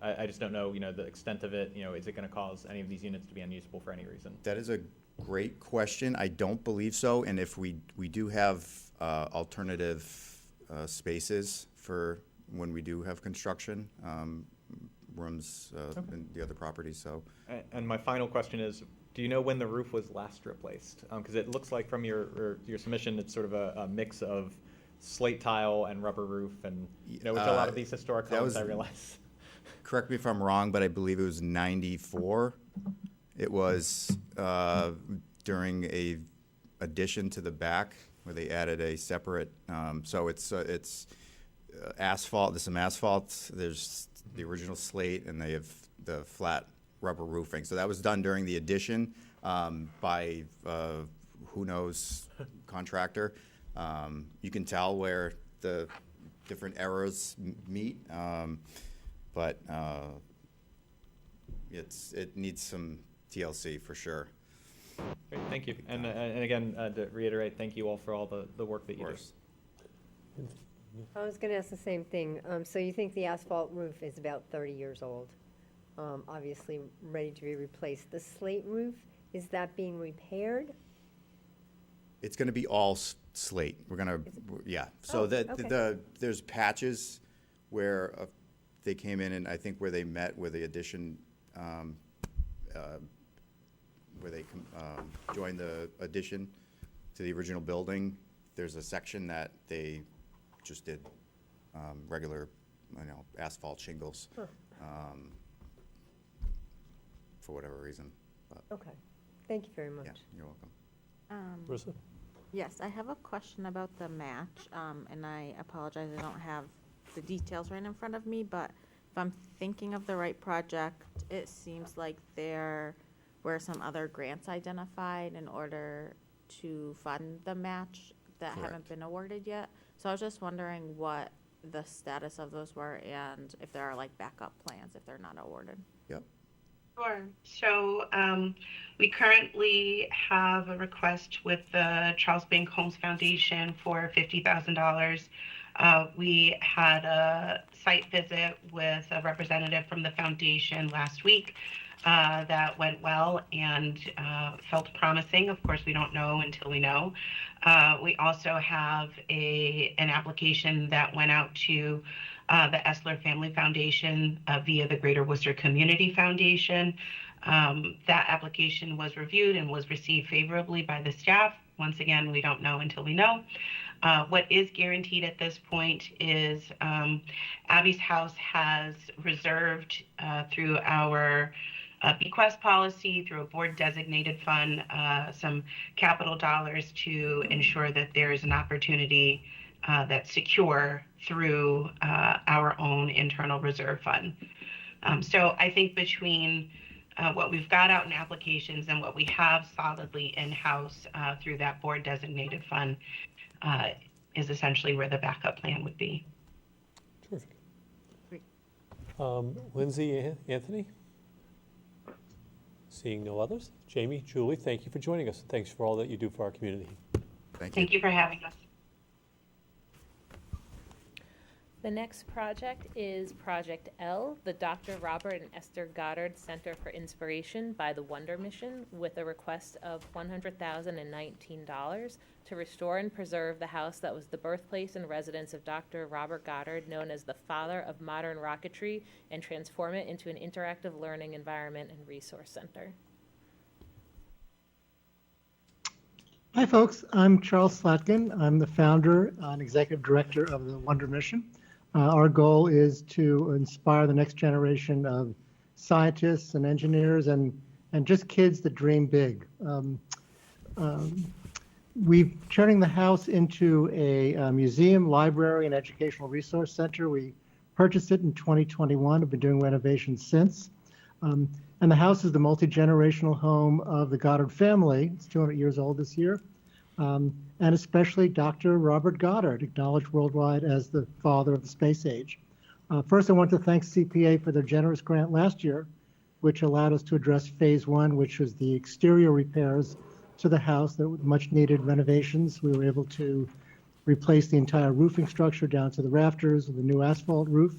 I just don't know, the extent of it. Is it going to cause any of these units to be unusable for any reason? That is a great question. I don't believe so. And if we do have alternative spaces for when we do have construction, rooms in the other properties. So. And my final question is, do you know when the roof was last replaced? Because it looks like from your submission, it's sort of a mix of slate tile and rubber roof, and which a lot of these historic homes, I realize. Correct me if I'm wrong, but I believe it was 94. It was during a addition to the back where they added a separate. So it's asphalt. There's some asphalt. There's the original slate, and they have the flat rubber roofing. So that was done during the addition by who knows contractor. You can tell where the different eras meet. But it needs some TLC for sure. Great, thank you. And again, to reiterate, thank you all for all the work that you do. I was going to ask the same thing. So you think the asphalt roof is about 30 years old, obviously ready to be replaced. The slate roof, is that being repaired? It's going to be all slate. We're going to, yeah. So there's patches where they came in, and I think where they met where the addition, where they joined the addition to the original building. There's a section that they just did regular, asphalt shingles for whatever reason. But, okay. Thank you very much. Yeah, you're welcome. Marissa? Yes, I have a question about the match, and I apologize, I don't have the details right in front of me, but if I'm thinking of the right project, it seems like there were some other grants identified in order to fund the match that haven't been awarded yet. So I was just wondering what the status of those were and if there are like backup plans if they're not awarded. Yep. Sure. So we currently have a request with the Charles Bank Holmes Foundation for $50,000. We had a site visit with a representative from the foundation last week that went well and felt promising. Of course, we don't know until we know. We also have an application that went out to the Esler Family Foundation via the Greater Worcester Community Foundation. That application was reviewed and was received favorably by the staff. Once again, we don't know until we know. What is guaranteed at this point is Abby's House has reserved through our bequest policy, through a board designated fund, some capital dollars to ensure that there is an opportunity that's secure through our own internal reserve fund. So I think between what we've got out in applications and what we have solidly in-house through that board designated fund is essentially where the backup plan would be. Terrific. Lindsay, Anthony? Seeing no others. Jamie, Julie, thank you for joining us. Thanks for all that you do for our community. Thank you for having us. The next project is Project L, the Dr. Robert and Esther Goddard Center for Inspiration by the Wonder Mission, with a request of $100,019 to restore and preserve the house that was the birthplace and residence of Dr. Robert Goddard, known as the father of modern rocketry, and transform it into an interactive learning environment and resource center. Hi, folks. I'm Charles Slatkin. I'm the founder and executive director of the Wonder Mission. Our goal is to inspire the next generation of scientists and engineers and just kids that dream big. We're turning the house into a museum, library, and educational resource center. We purchased it in 2021. Have been doing renovations since. And the house is the multi-generational home of the Goddard family. It's 200 years old this year. And especially Dr. Robert Goddard, acknowledged worldwide as the father of the space age. First, I want to thank CPA for their generous grant last year, which allowed us to address phase one, which was the exterior repairs to the house, that much needed renovations. We were able to replace the entire roofing structure down to the rafters with a new asphalt roof.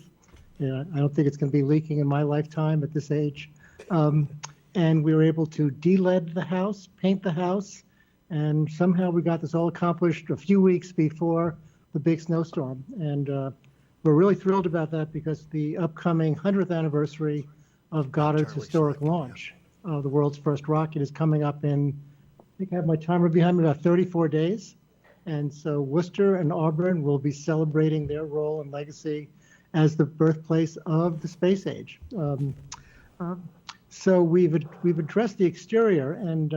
I don't think it's going to be leaking in my lifetime at this age. And we were able to de-lead the house, paint the house, and somehow we got this all accomplished a few weeks before the big snowstorm. And we're really thrilled about that because the upcoming 100th anniversary of Goddard's historic launch of the world's first rocket is coming up in, I think I have my timer behind me, about 34 days. And so Worcester and Auburn will be celebrating their role and legacy as the birthplace of the space age. So we've addressed the exterior, and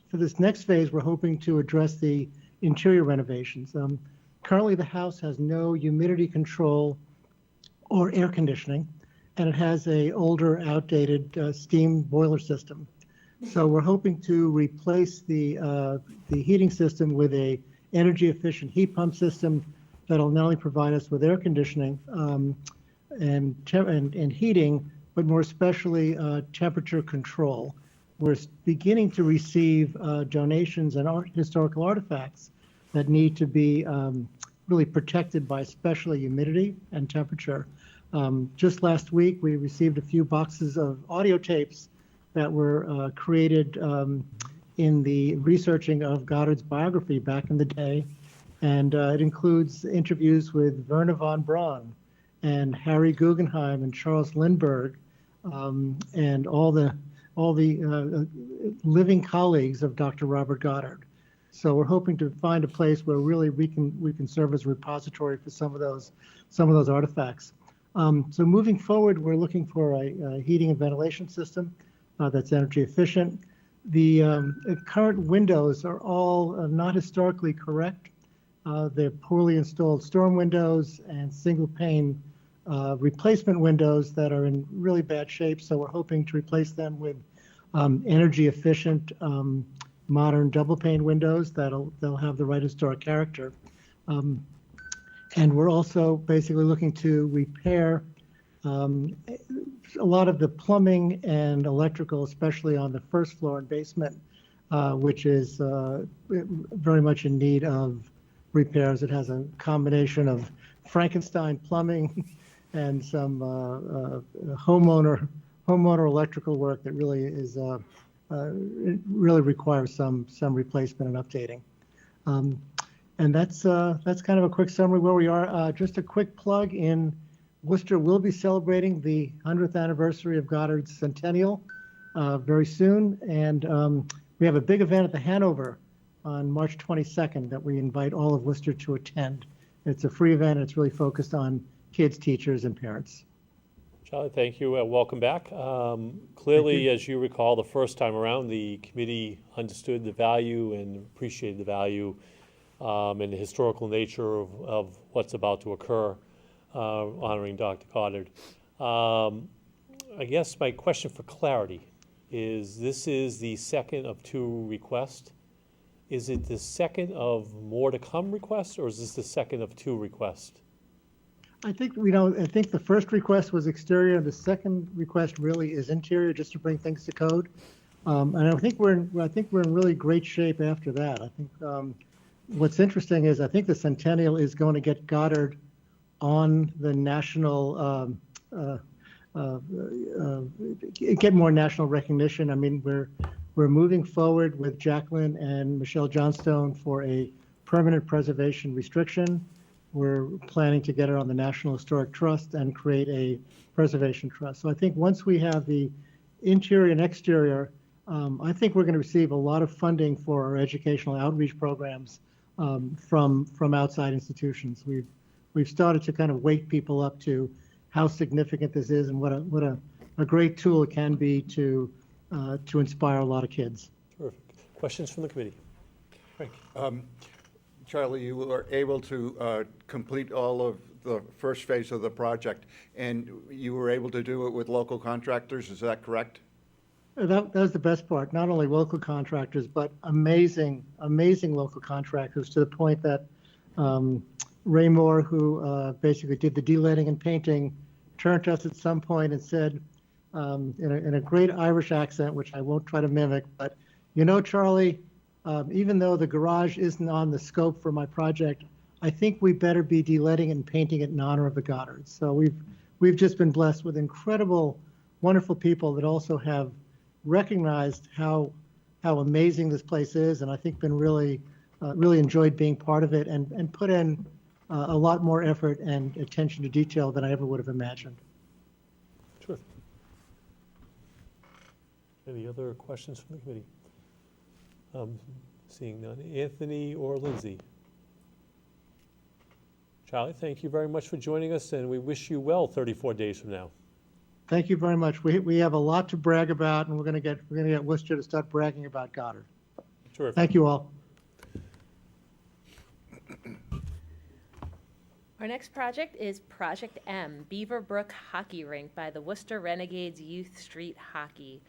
for this next phase, we're hoping to address the interior renovations. Currently, the house has no humidity control or air conditioning, and it has a older, outdated steam boiler system. So we're hoping to replace the heating system with a energy-efficient heat pump system that'll not only provide us with air conditioning and heating, but more especially temperature control. We're beginning to receive donations and historical artifacts that need to be really protected by especially humidity and temperature. Just last week, we received a few boxes of audio tapes that were created in the researching of Goddard's biography back in the day. And it includes interviews with Wernher von Braun and Harry Guggenheim and Charles Lindbergh and all the living colleagues of Dr. Robert Goddard. So we're hoping to find a place where really we can serve as a repository for some of those artifacts. So moving forward, we're looking for a heating and ventilation system that's energy efficient. The current windows are all not historically correct. They're poorly installed storm windows and single pane replacement windows that are in really bad shape. So we're hoping to replace them with energy efficient modern double pane windows they'll have the right historic character. And we're also basically looking to repair a lot of the plumbing and electrical, especially on the first floor and basement, which is very much in need of repairs. It has a combination of Frankenstein plumbing and some homeowner electrical work that really is really requires some replacement and updating. And that's kind of a quick summary where we are. Just a quick plug in Worcester will be celebrating the 100th anniversary of Goddard's centennial very soon. And we have a big event at the Hanover on March 22nd that we invite all of Worcester to attend. It's a free event, and it's really focused on kids, teachers, and parents. Charlie, thank you. Welcome back. Clearly, as you recall, the first time around, the committee understood the value and appreciated the value and the historical nature of what's about to occur honoring Dr. Goddard. I guess my question for clarity is, this is the second of two requests. Is it the second of more to come requests, or is this the second of two requests? I think I think the first request was exterior. The second request really is interior, just to bring things to code. And I think we're in really great shape after that. I think what's interesting is I think the centennial is going to get Goddard on the national get more national recognition. I mean, we're moving forward with Jacqueline and Michelle Johnstone for a permanent preservation restriction. We're planning to get it on the National Historic Trust and create a preservation trust. So I think once we have the interior and exterior, I think we're going to receive a lot of funding for our educational outreach programs from outside institutions. We've started to kind of wake people up to how significant this is and what a great tool it can be to inspire a lot of kids. Terrific. Questions from the committee? Frank. Charlie, you were able to complete all of the first phase of the project, and you were able to do it with local contractors, is that correct? That was the best part. Not only local contractors, but amazing local contractors, to the point that Ray Moore, who basically did the de-leading and painting, turned to us at some point and said, in a great Irish accent, which I won't try to mimic, but, you know, Charlie, even though the garage isn't on the scope for my project, I think we better be de-leading and painting it in honor of the Goddards. So we've just been blessed with incredible, wonderful people that also have recognized how amazing this place is, and I think been really enjoyed being part of it and put in a lot more effort and attention to detail than I ever would have imagined. Sure. Any other questions from the committee? Seeing none. Anthony or Lindsay? Charlie, thank you very much for joining us, and we wish you well 34 days from now. Thank you very much. We have a lot to brag about, and we're going to get Worcester to start bragging about Goddard. Terrific. Thank you all. Our next project is Project M, Beaver Brook Hockey Rink by the Worcester Renegades Youth Street Hockey.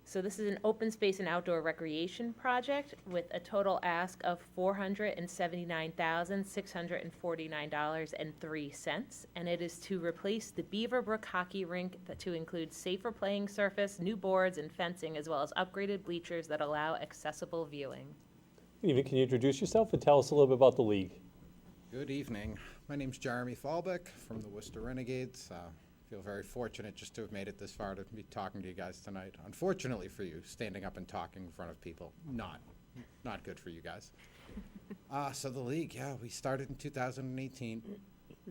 So this is an open space and outdoor recreation project with a total ask of $479,649.03. And it is to replace the Beaverbrook Hockey Rink to include safer playing surface, new boards and fencing, as well as upgraded bleachers that allow accessible viewing. Even, can you introduce yourself and tell us a little bit about the league? Good evening. My name's Jeremy Falbeck from the Worcester Renegades. Feel very fortunate just to have made it this far to be talking to you guys tonight. Unfortunately for you, standing up and talking in front of people, not good for you guys. So the league, yeah, we started in 2018.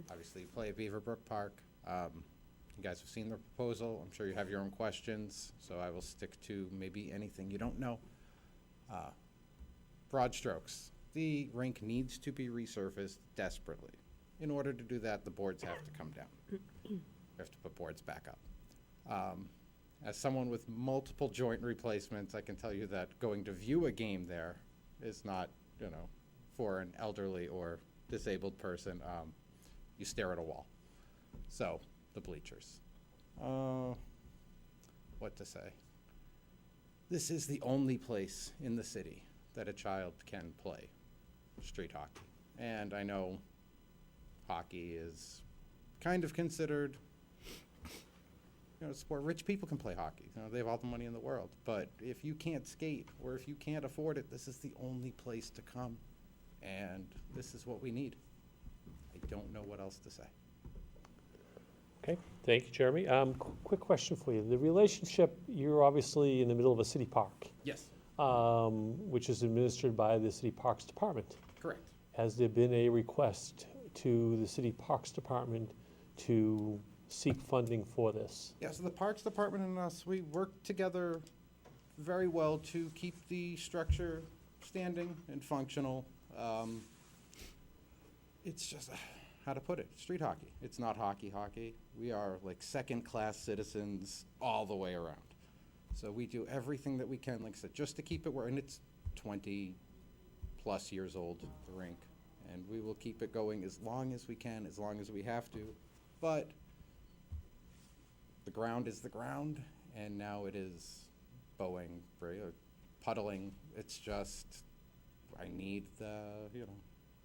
Obviously, you play at Beaverbrook Park. You guys have seen the proposal. I'm sure you have your own questions, so I will stick to maybe anything you don't know. Broad strokes. The rink needs to be resurfaced desperately. In order to do that, the boards have to come down. We have to put boards back up. As someone with multiple joint replacements, I can tell you that going to view a game there is not, for an elderly or disabled person. You stare at a wall. So, the bleachers. What to say? This is the only place in the city that a child can play street hockey. And I know hockey is kind of considered a sport. Rich people can play hockey. They have all the money in the world. But if you can't skate or if you can't afford it, this is the only place to come. And this is what we need. I don't know what else to say. Okay, thank you, Jeremy. Quick question for you. The relationship, you're obviously in the middle of a city park. Yes. Which is administered by the City Parks Department. Correct. Has there been a request to the City Parks Department to seek funding for this? Yeah, so the Parks Department and us, we work together very well to keep the structure standing and functional. It's just, how to put it, street hockey. It's not hockey. We are like second-class citizens all the way around. So we do everything that we can, like I said, just to keep it where, and it's 20-plus years old, the rink, and we will keep it going as long as we can, as long as we have to. But the ground is the ground, and now it is bowing, puddling. It's just, I need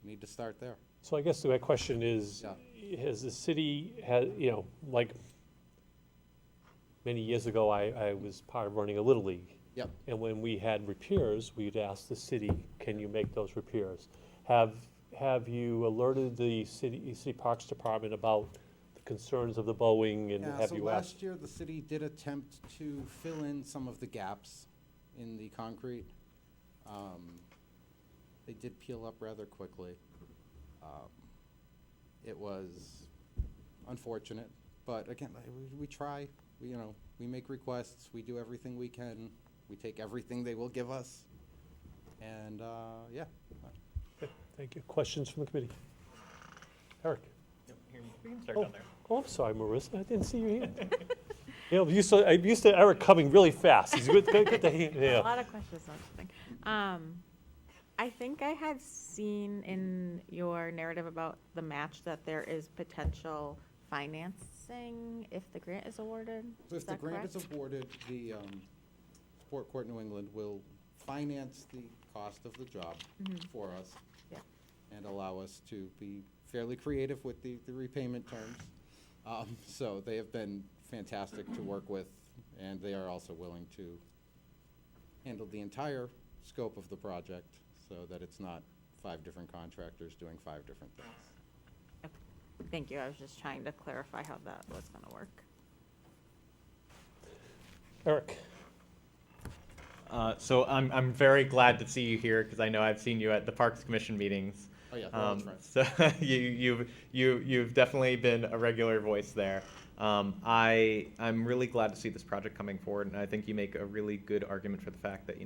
need to start there. So I guess my question is, has the city like many years ago, I was part of running a Little League. Yep. And when we had repairs, we'd ask the city, can you make those repairs? Have you alerted the City Parks Department about the concerns of the bowing, and have you asked? Last year, the city did attempt to fill in some of the gaps in the concrete. They did peel up rather quickly. It was unfortunate, but again, we try. We make requests. We do everything we can. We take everything they will give us, and yeah. Okay, thank you. Questions from the committee? Eric. Here, you can start down there. Oh, I'm sorry, Marissa. I didn't see your hand. I'm used to Eric coming really fast. He's good to hear. A lot of questions on this thing. I think I had seen in your narrative about the match that there is potential financing if the grant is awarded. So if the grant is awarded, the Sport Court New England will finance the cost of the job for us and allow us to be fairly creative with the repayment terms. So they have been fantastic to work with, and they are also willing to handle the entire scope of the project so that it's not 5 different contractors doing 5 different things. Thank you. I was just trying to clarify how that was going to work. Eric. So I'm very glad to see you here because I know I've seen you at the Parks Commission meetings. Oh yeah, that's right. So you've definitely been a regular voice there. I'm really glad to see this project coming forward, and I think you make a really good argument for the fact that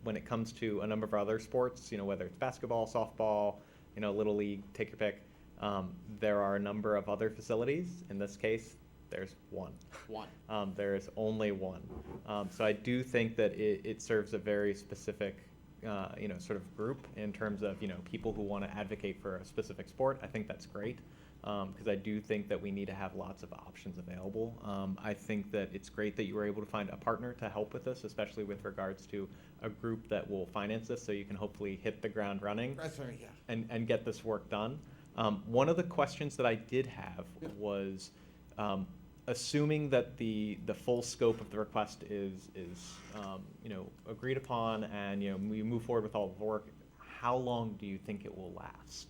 when it comes to a number of other sports, whether it's basketball, softball, Little League, take your pick, there are a number of other facilities. In this case, there's one. There is only one. So I do think that it serves a very specific sort of group in terms of people who want to advocate for a specific sport. I think that's great. because I do think that we need to have lots of options available. I think that it's great that you were able to find a partner to help with this, especially with regards to a group that will finance this, so you can hopefully hit the ground running That's right, yeah. and get this work done. One of the questions that I did have was, assuming that the full scope of the request is agreed upon, and we move forward with all the work, how long do you think it will last?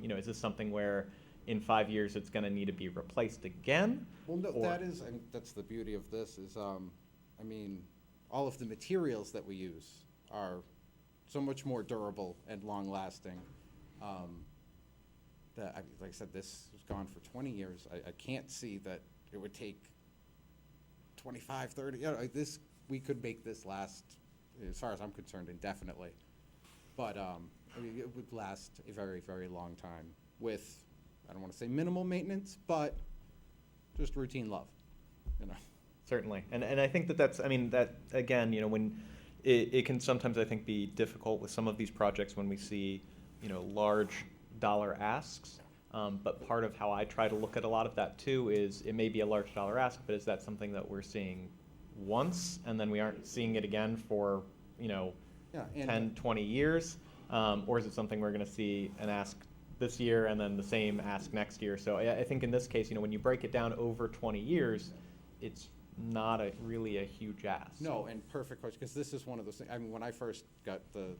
Is this something where in 5 years it's going to need to be replaced again? Well, no, or- that's the beauty of this is, all of the materials that we use are so much more durable and long-lasting. Like I said, this was gone for 20 years. I can't see that it would take 25, 30, we could make this last, as far as I'm concerned, indefinitely. But, it would last a very, very long time with, I don't want to say minimal maintenance, but just routine love, Certainly, and I think that again, when it can sometimes, I think, be difficult with some of these projects when we see, large dollar asks. But part of how I try to look at a lot of that too is it may be a large dollar ask, but is that something that we're seeing once and then we aren't seeing it again for 10, 20 years, or is it something we're going to see an ask this year and then the same ask next year? So I think in this case, when you break it down over 20 years, it's not really a huge ask. No, and perfect question, because this is one of those things, when I first got the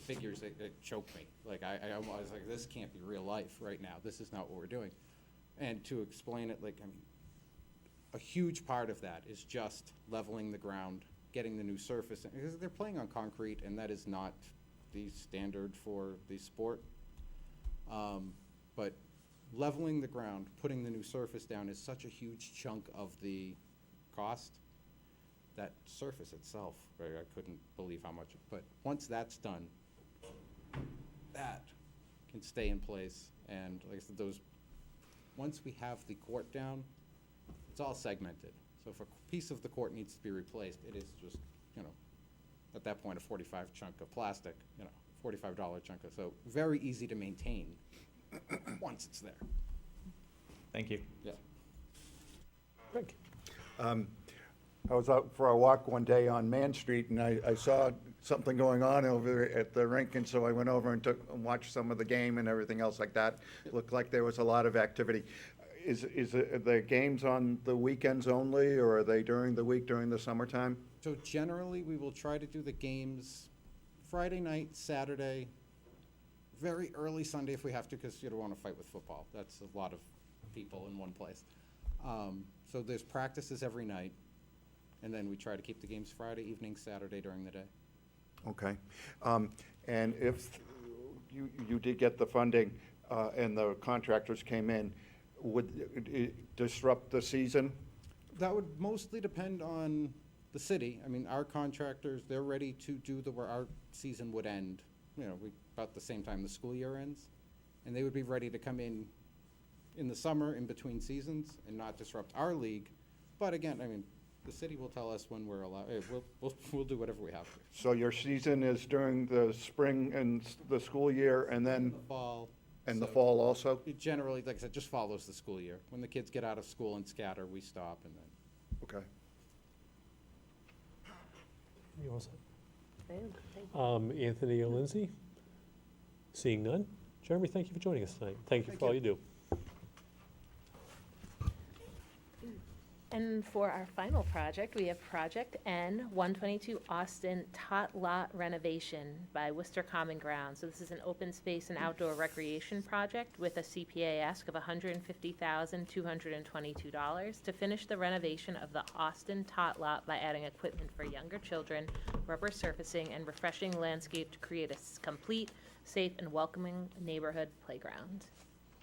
figures, it choked me. Like, I was like, this can't be real life right now. This is not what we're doing. And to explain it, a huge part of that is just leveling the ground, getting the new surface, because they're playing on concrete, and that is not the standard for the sport. But leveling the ground, putting the new surface down is such a huge chunk of the cost. That surface itself, I couldn't believe how much, but once that's done, that can stay in place. And like I said, once we have the court down, it's all segmented. So if a piece of the court needs to be replaced, it is just, at that point, a 45 chunk of plastic, $45 chunk of, so very easy to maintain once it's there. Thank you. Yeah. Greg? I was out for a walk one day on Man Street, and I saw something going on over at the rink, and so I went over and watched some of the game and everything else like that. It looked like there was a lot of activity. Is the games on the weekends only, or are they during the week, during the summertime? So generally, we will try to do the games Friday night, Saturday, very early Sunday if we have to, because you don't want to fight with football. That's a lot of people in one place. So there's practices every night, and then we try to keep the games Friday evening, Saturday during the day. Okay. And if you did get the funding and the contractors came in, would it disrupt the season? That would mostly depend on the city. Our contractors, they're ready to do where our season would end, about the same time the school year ends. And they would be ready to come in the summer, in between seasons, and not disrupt our league. But again, the city will tell us when we're allowed. We'll do whatever we have to. So your season is during the spring and the school year, and then? The fall. And the fall also? It generally, like I said, just follows the school year. When the kids get out of school and scatter, we stop, and then. Okay. You all set? Anthony or Lindsay? Seeing none? Jeremy, thank you for joining us tonight. Thank you for all you do. And for our final project, we have Project N, 122 Austin Tot Lot Renovation by Worcester Common Ground. So this is an open space and outdoor recreation project with a CPA ask of $150,222 to finish the renovation of the Austin Tot Lot by adding equipment for younger children, rubber surfacing, and refreshing landscape to create a complete, safe, and welcoming neighborhood playground.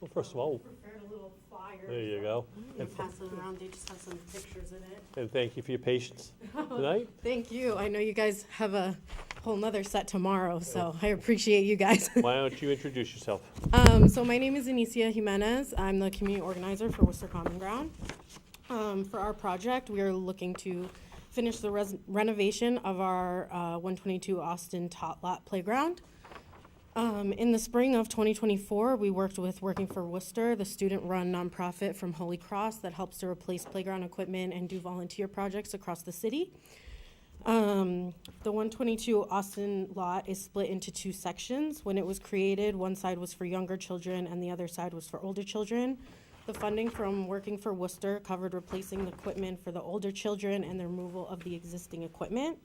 Well, first of all, Prepared a little flyer. there you go. You can pass it around, they just have some pictures in it. And thank you for your patience tonight. Thank you. I know you guys have a whole nother set tomorrow, so I appreciate you guys. Why don't you introduce yourself? So my name is Anicia Jimenez. I'm the community organizer for Worcester Common Ground. For our project, we are looking to finish the renovation of our 122 Austin Tot Lot Playground. In the spring of 2024, we worked with Working for Worcester, the student-run nonprofit from Holy Cross that helps to replace playground equipment and do volunteer projects across the city. The 122 Austin lot is split into two sections. When it was created, one side was for younger children and the other side was for older children. The funding from Working for Worcester covered replacing the equipment for the older children and the removal of the existing equipment.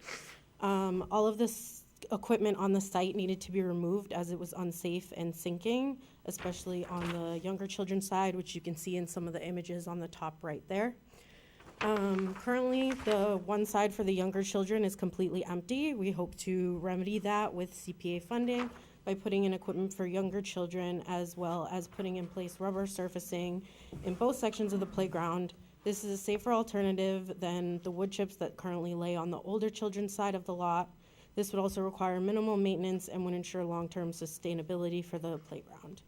All of this equipment on the site needed to be removed as it was unsafe and sinking, especially on the younger children's side, which you can see in some of the images on the top right there. Currently, the one side for the younger children is completely empty. We hope to remedy that with CPA funding by putting in equipment for younger children, as well as putting in place rubber surfacing in both sections of the playground. This is a safer alternative than the wood chips that currently lay on the older children's side of the lot. This would also require minimal maintenance and would ensure long-term sustainability for the playground.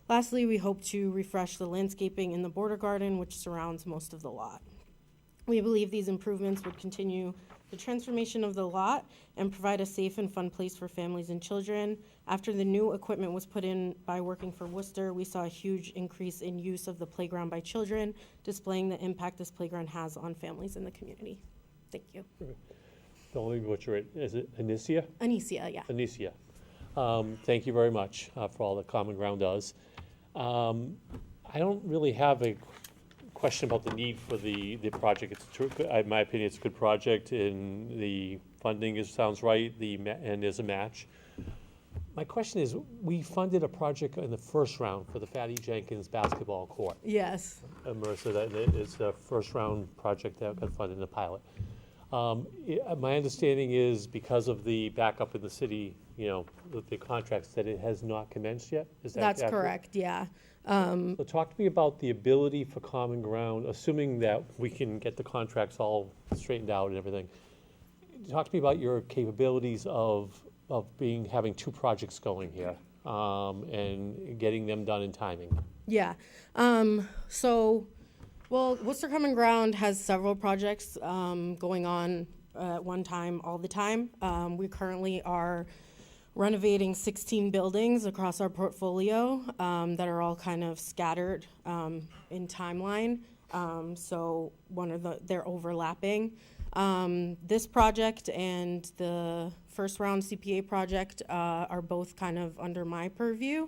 Lastly, we hope to refresh the landscaping in the border garden, which surrounds most of the lot. We believe these improvements would continue the transformation of the lot and provide a safe and fun place for families and children. After the new equipment was put in by Working for Worcester, we saw a huge increase in use of the playground by children, displaying the impact this playground has on families in the community. Thank you. Don't let me butcher it. Is it Anicia? Anicia, yeah. Anicia. Thank you very much for all that Common Ground does. I don't really have a question about the need for the project. It's true, in my opinion, it's a good project, and the funding sounds right, and there's a match. My question is, we funded a project in the first round for the Fatty Jenkins basketball court. Yes. Marissa, that is the first round project that got funded in the pilot. My understanding is because of the backup in the city, the contracts, that it has not commenced yet? Is that That's accurate? correct, yeah. So talk to me about the ability for Common Ground, assuming that we can get the contracts all straightened out and everything. Talk to me about your capabilities of having two projects going here, and getting them done in timing. Yeah. Well, Worcester Common Ground has several projects going on at one time, all the time. We currently are renovating 16 buildings across our portfolio that are all kind of scattered in timeline. So they're overlapping. This project and the first round CPA project are both kind of under my purview.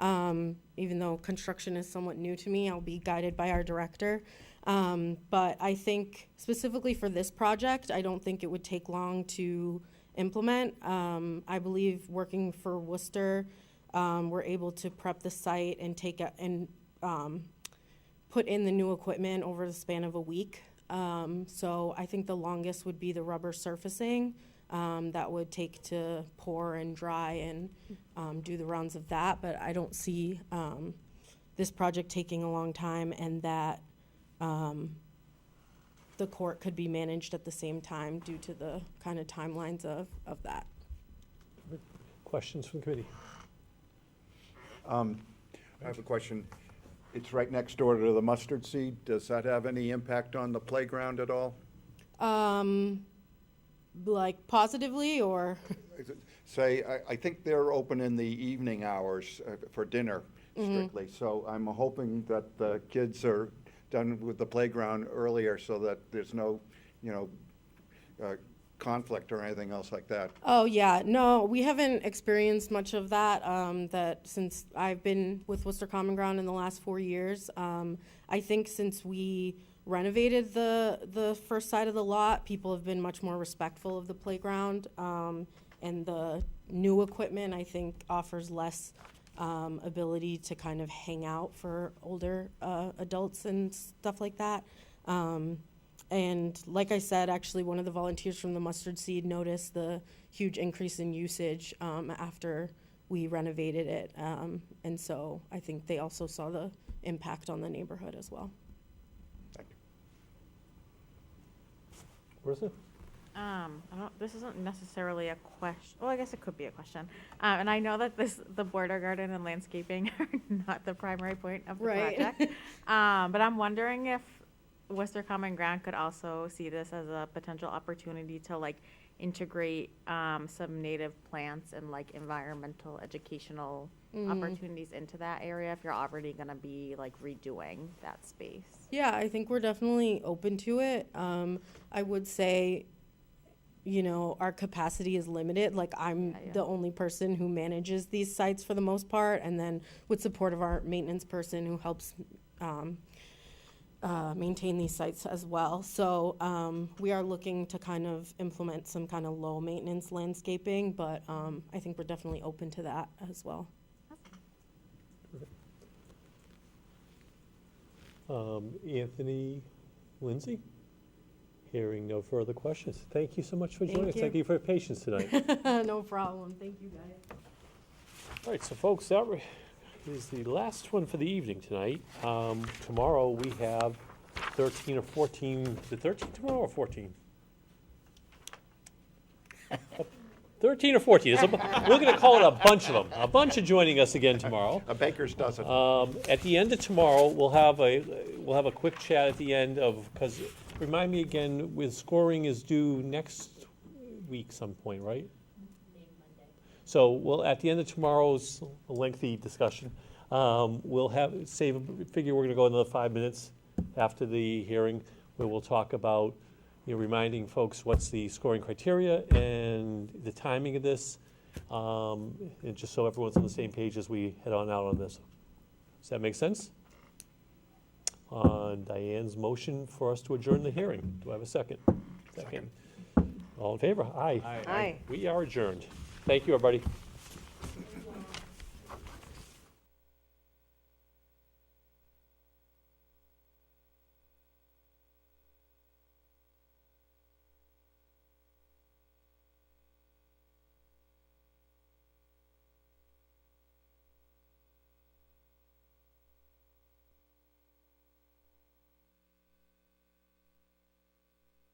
Even though construction is somewhat new to me, I'll be guided by our director. But I think specifically for this project, I don't think it would take long to implement. I believe Working for Worcester, we're able to prep the site and put in the new equipment over the span of a week. So I think the longest would be the rubber surfacing. That would take to pour and dry and do the rounds of that, but I don't see this project taking a long time, and that the court could be managed at the same time due to the kind of timelines of that. Questions from the committee? I have a question. It's right next door to the mustard seed. Does that have any impact on the playground at all? Like positively, or? Say, I think they're open in the evening hours for dinner strictly. So I'm hoping that the kids are done with the playground earlier so that there's no, conflict or anything else like that. Oh, yeah. No, we haven't experienced much of that, that since I've been with Worcester Common Ground in the last 4 years. I think since we renovated the first side of the lot, people have been much more respectful of the playground. And the new equipment, I think, offers less ability to kind of hang out for older adults and stuff like that. And like I said, actually, one of the volunteers from the Mustard Seed noticed the huge increase in usage after we renovated it. And so I think they also saw the impact on the neighborhood as well. Marissa? This isn't necessarily a question. Well, I guess it could be a question. And I know that the border garden and landscaping are not the primary point of the project. But I'm wondering if Worcester Common Ground could also see this as a potential opportunity to like integrate some native plants and like environmental educational opportunities into that area if you're already gonna be like redoing that space. Yeah, I think we're definitely open to it. I would say, you know, our capacity is limited. Like I'm the only person who manages these sites for the most part, and then with support of our maintenance person who helps maintain these sites as well. So we are looking to kind of implement some kind of low maintenance landscaping, but I think we're definitely open to that as well. Anthony, Lindsay? Hearing no further questions. Thank you so much for Thank joining us. you. Thank you for your patience tonight. No problem. Thank you, guys. All right, so folks, that is the last one for the evening tonight. Tomorrow we have 13 or 14, is it 13 tomorrow or 14? 13 or 14. We're going to call it a bunch of them. A bunch are joining us again tomorrow. A baker's dozen. At the end of tomorrow, we'll have a quick chat at the end of, because remind me again, with scoring is due next week some point, right? So we'll, at the end of tomorrow's lengthy discussion, we'll figure we're going to go another 5 minutes after the hearing, where we'll talk about, you know, reminding folks what's the scoring criteria and the timing of this, and just so everyone's on the same page as we head on out on this. Does that make sense? On Diane's motion for us to adjourn the hearing, do I have a second? Second. All in favor? Aye. Aye. We are adjourned. Thank you, everybody.